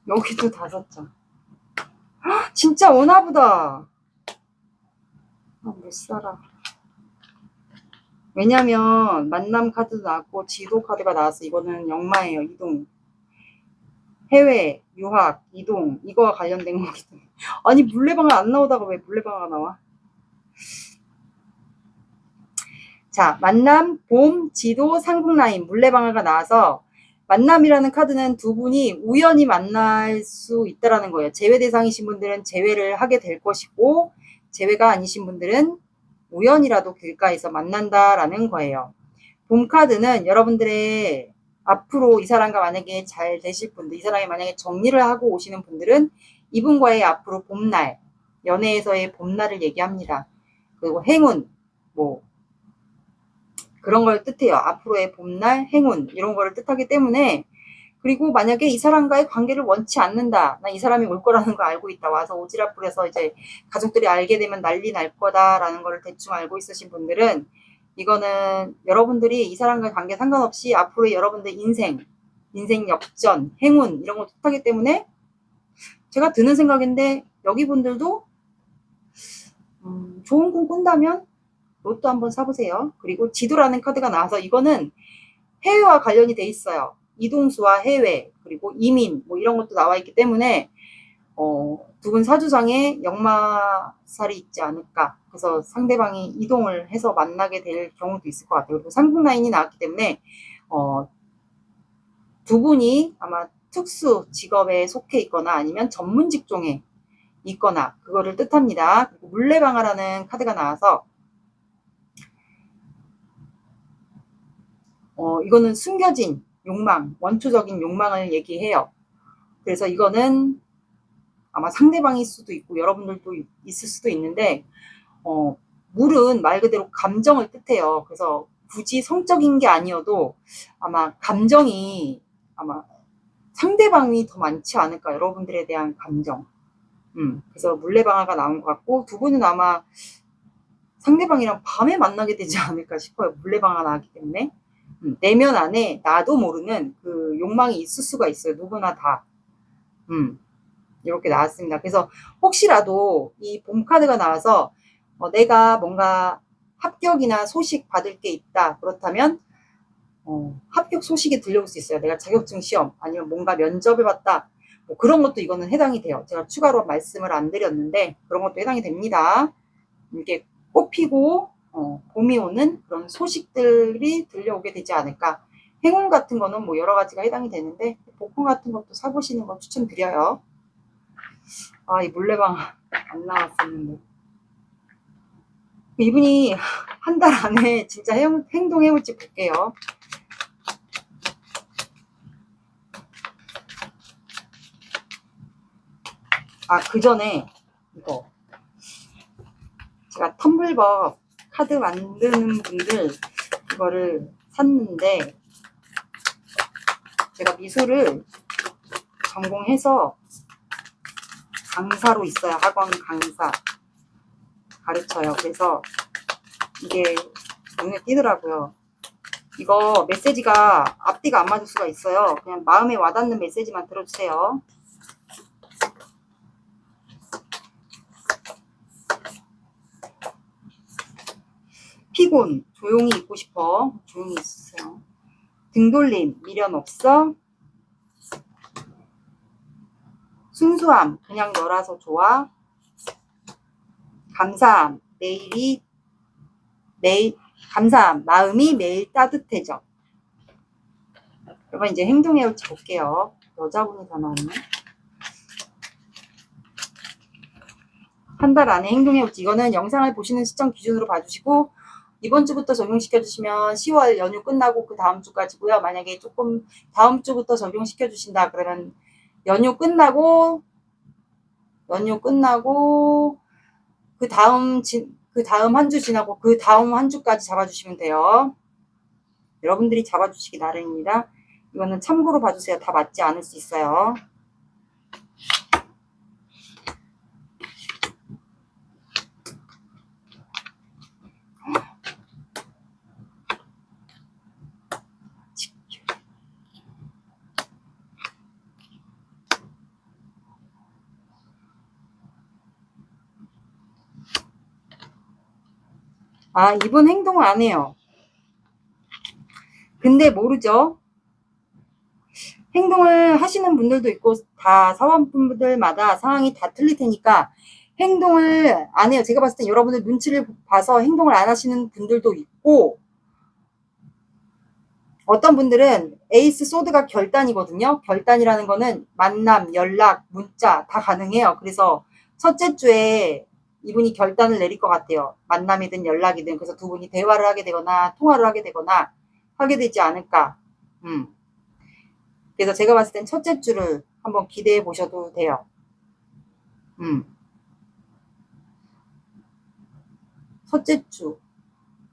여기도 5장. 진짜 오나보다. 아, 못살아. 왜냐면 만남 카드도 나왔고 지도 카드가 나왔어. 이거는 역마예요. 이동. 해외, 유학, 이동. 이거와 관련된 거기 때문에. 아니 물레방아 안 나오다가 왜 물레방아가 나와? 자, 만남, 봄, 지도, 상국라인, 물레방아가 나와서 만남이라는 카드는 두 분이 우연히 만날 수 있다라는 거예요. 제외 대상이신 분들은 제외를 하게 될 것이고 제외가 아니신 분들은 우연이라도 길가에서 만난다라는 거예요. 봄 카드는 여러분들의 앞으로 이 사람과 만약에 잘 되실 분들, 이 사람이 만약에 정리를 하고 오시는 분들은 이분과의 앞으로 봄날, 연애에서의 봄날을 얘기합니다. 그리고 행운, 뭐 그런 걸 뜻해요. 앞으로의 봄날, 행운 이런 거를 뜻하기 때문에, 그리고 만약에 이 사람과의 관계를 원치 않는다. 나 이 사람이 올 거라는 거 알고 있다. 와서 오지랖 부려서 이제 가족들이 알게 되면 난리 날 거다라는 거를 대충 알고 있으신 분들은 이거는 여러분들이 이 사람과의 관계 상관없이 앞으로의 여러분들 인생 역전, 행운 이런 걸 뜻하기 때문에 제가 드는 생각인데 여기 분들도 좋은 꿈 꾼다면 로또 한번 사보세요. 그리고 지도라는 카드가 나와서 이거는 해외와 관련이 돼 있어요. 이동수와 해외, 그리고 이민, 뭐 이런 것도 나와 있기 때문에, 두 분 사주상에 역마살이 있지 않을까. 그래서 상대방이 이동을 해서 만나게 될 경우도 있을 것 같아요. 그리고 삼국라인이 나왔기 때문에, 두 분이 아마 특수 직업에 속해 있거나 아니면 전문 직종에 있거나, 그거를 뜻합니다. 그리고 물레방아라는 카드가 나와서, 이거는 숨겨진 욕망, 원초적인 욕망을 얘기해요. 그래서 이거는 아마 상대방일 수도 있고 여러분들도 있을 수도 있는데, 물은 말 그대로 감정을 뜻해요. 그래서 굳이 성적인 게 아니어도 아마 감정이 아마 상대방이 더 많지 않을까. 여러분들에 대한 감정. 그래서 물레방아가 나온 것 같고, 두 분은 아마 상대방이랑 밤에 만나게 되지 않을까 싶어요. 물레방아 나왔기 때문에. 내면 안에 나도 모르는 그 욕망이 있을 수가 있어요. 누구나 다. 이렇게 나왔습니다. 그래서 혹시라도 이 봄 카드가 나와서 내가 뭔가 합격이나 소식 받을 게 있다. 그렇다면 합격 소식이 들려올 수 있어요. 내가 자격증 시험 아니면 뭔가 면접을 봤다. 뭐 그런 것도 이거는 해당이 돼요. 제가 추가로 말씀을 안 드렸는데 그런 것도 해당이 됩니다. 이게 꽃피고 봄이 오는 그런 소식들이 들려오게 되지 않을까. 행운 같은 거는 뭐 여러 가지가 해당이 되는데 복권 같은 것도 사보시는 거 추천드려요. 아, 이 물레방 안 나왔었는데. 이분이 한 달 안에 진짜 행동해볼지 볼게요. 아, 그 전에 이거 제가 텀블벅 카드 만드는 분들 이거를 샀는데, 제가 미술을 전공해서 강사로 있어요. 학원 강사 가르쳐요. 그래서 이게 눈에 띄더라고요. 이거 메시지가 앞뒤가 안 맞을 수가 있어요. 그냥 마음에 와닿는 메시지만 들어주세요. 피곤, 조용히 있고 싶어. 조용히 있으세요. 등돌림, 미련 없어. 순수함, 그냥 너라서 좋아. 감사함, 감사함, 마음이 매일 따뜻해져. 여러분 이제 행동의 옳지 볼게요. 여자분이 다 나왔네. 한 달 안에 행동의 옳지. 이거는 영상을 보시는 시점 기준으로 봐주시고 이번 주부터 적용시켜 주시면 10월 연휴 끝나고 그 다음 주까지고요. 만약에 조금 다음 주부터 적용시켜 주신다 그러면 연휴 끝나고 그 다음 한 주 지나고 그 다음 한 주까지 잡아주시면 돼요. 여러분들이 잡아주시기 나름입니다. 이거는 참고로 봐주세요. 다 맞지 않을 수 있어요. 아, 이분 행동을 안 해요. 근데 모르죠. 행동을 하시는 분들도 있고 다 사원분들마다 상황이 다 틀릴 테니까 행동을 안 해요. 제가 봤을 땐 여러분들 눈치를 봐서 행동을 안 하시는 분들도 있고 어떤 분들은 에이스 소드가 결단이거든요. 결단이라는 거는 만남, 연락, 문자 다 가능해요. 그래서 첫째 주에 이분이 결단을 내릴 것 같아요. 만남이든 연락이든. 그래서 두 분이 대화를 하게 되거나 통화를 하게 되거나 하게 되지 않을까. 그래서 제가 봤을 땐 첫째 주를 한번 기대해 보셔도 돼요. 첫째 주.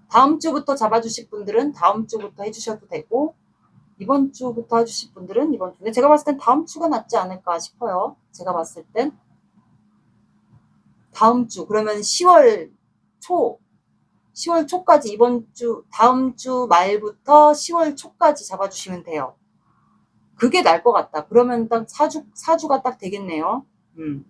다음 주부터 잡아주실 분들은 다음 주부터 해주셔도 되고 이번 주부터 해주실 분들은 이번 주. 근데 제가 봤을 땐 다음 주가 낫지 않을까 싶어요. 제가 봤을 땐 다음 주. 그러면 10월 초까지 이번 주 다음 주 말부터 10월 초까지 잡아주시면 돼요. 그게 날 것 같다. 그러면 딱 4주가 딱 되겠네요.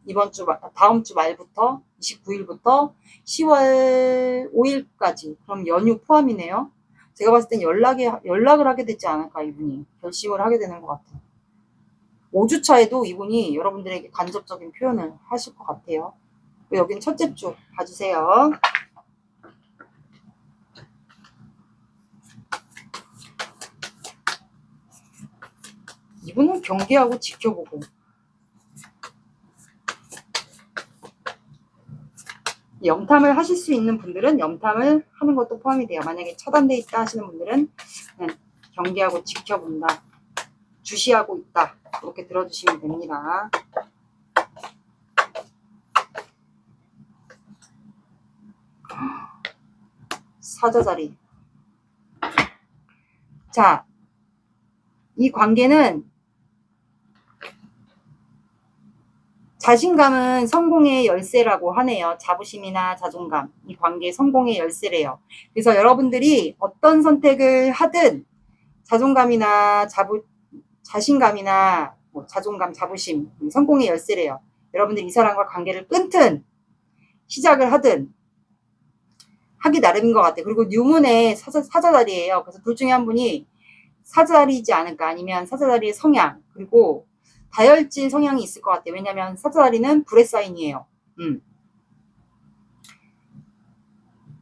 이번 주, 다음 주 말부터 29일부터 10월 5일까지. 그럼 연휴 포함이네요. 제가 봤을 땐 연락을 하게 되지 않을까, 이분이. 결심을 하게 되는 것 같아요. 5주 차에도 이분이 여러분들에게 간접적인 표현을 하실 것 같아요. 여긴 첫째 주 봐주세요. 이분은 경계하고 지켜보고. 염탐을 하실 수 있는 분들은 염탐을 하는 것도 포함이 돼요. 만약에 차단돼 있다 하시는 분들은 그냥 경계하고 지켜본다. 주시하고 있다. 이렇게 들어주시면 됩니다. 사자자리. 자, 이 관계는 자신감은 성공의 열쇠라고 하네요. 자부심이나 자존감. 이 관계 성공의 열쇠래요. 그래서 여러분들이 어떤 선택을 하든 자존감이나 자신감이나 자존감, 자부심, 성공의 열쇠래요. 여러분들이 이 사람과 관계를 끊든 시작을 하든 하기 나름인 것 같아요. 그리고 뉴문의 사자자리예요. 그래서 둘 중에 한 분이 사자자리이지 않을까 아니면 사자자리의 성향 그리고 다혈질 성향이 있을 것 같아요. 왜냐하면 사자자리는 불의 사인이에요.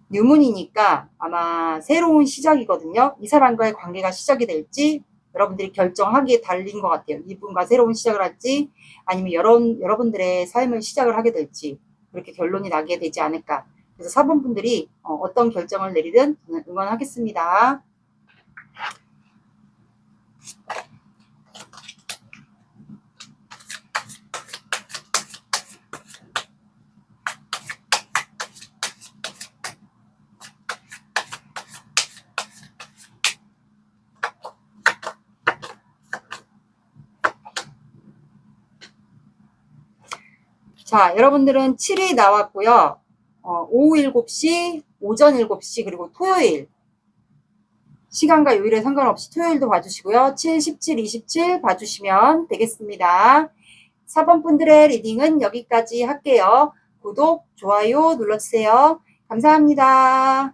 뉴문이니까 아마 새로운 시작이거든요. 이 사람과의 관계가 시작이 될지 여러분들이 결정하기에 달린 것 같아요. 이분과 새로운 시작을 할지 아니면 여러분들의 삶을 시작을 하게 될지 그렇게 결론이 나게 되지 않을까. 그래서 4번 분들이 어떤 결정을 내리든 저는 응원하겠습니다. 자, 여러분들은 7이 나왔고요. 오후 7시, 오전 7시, 그리고 토요일 시간과 요일에 상관없이 토요일도 봐주시고요. 7, 17, 27 봐주시면 되겠습니다. 4번 분들의 리딩은 여기까지 할게요. 구독, 좋아요 눌러주세요. 감사합니다.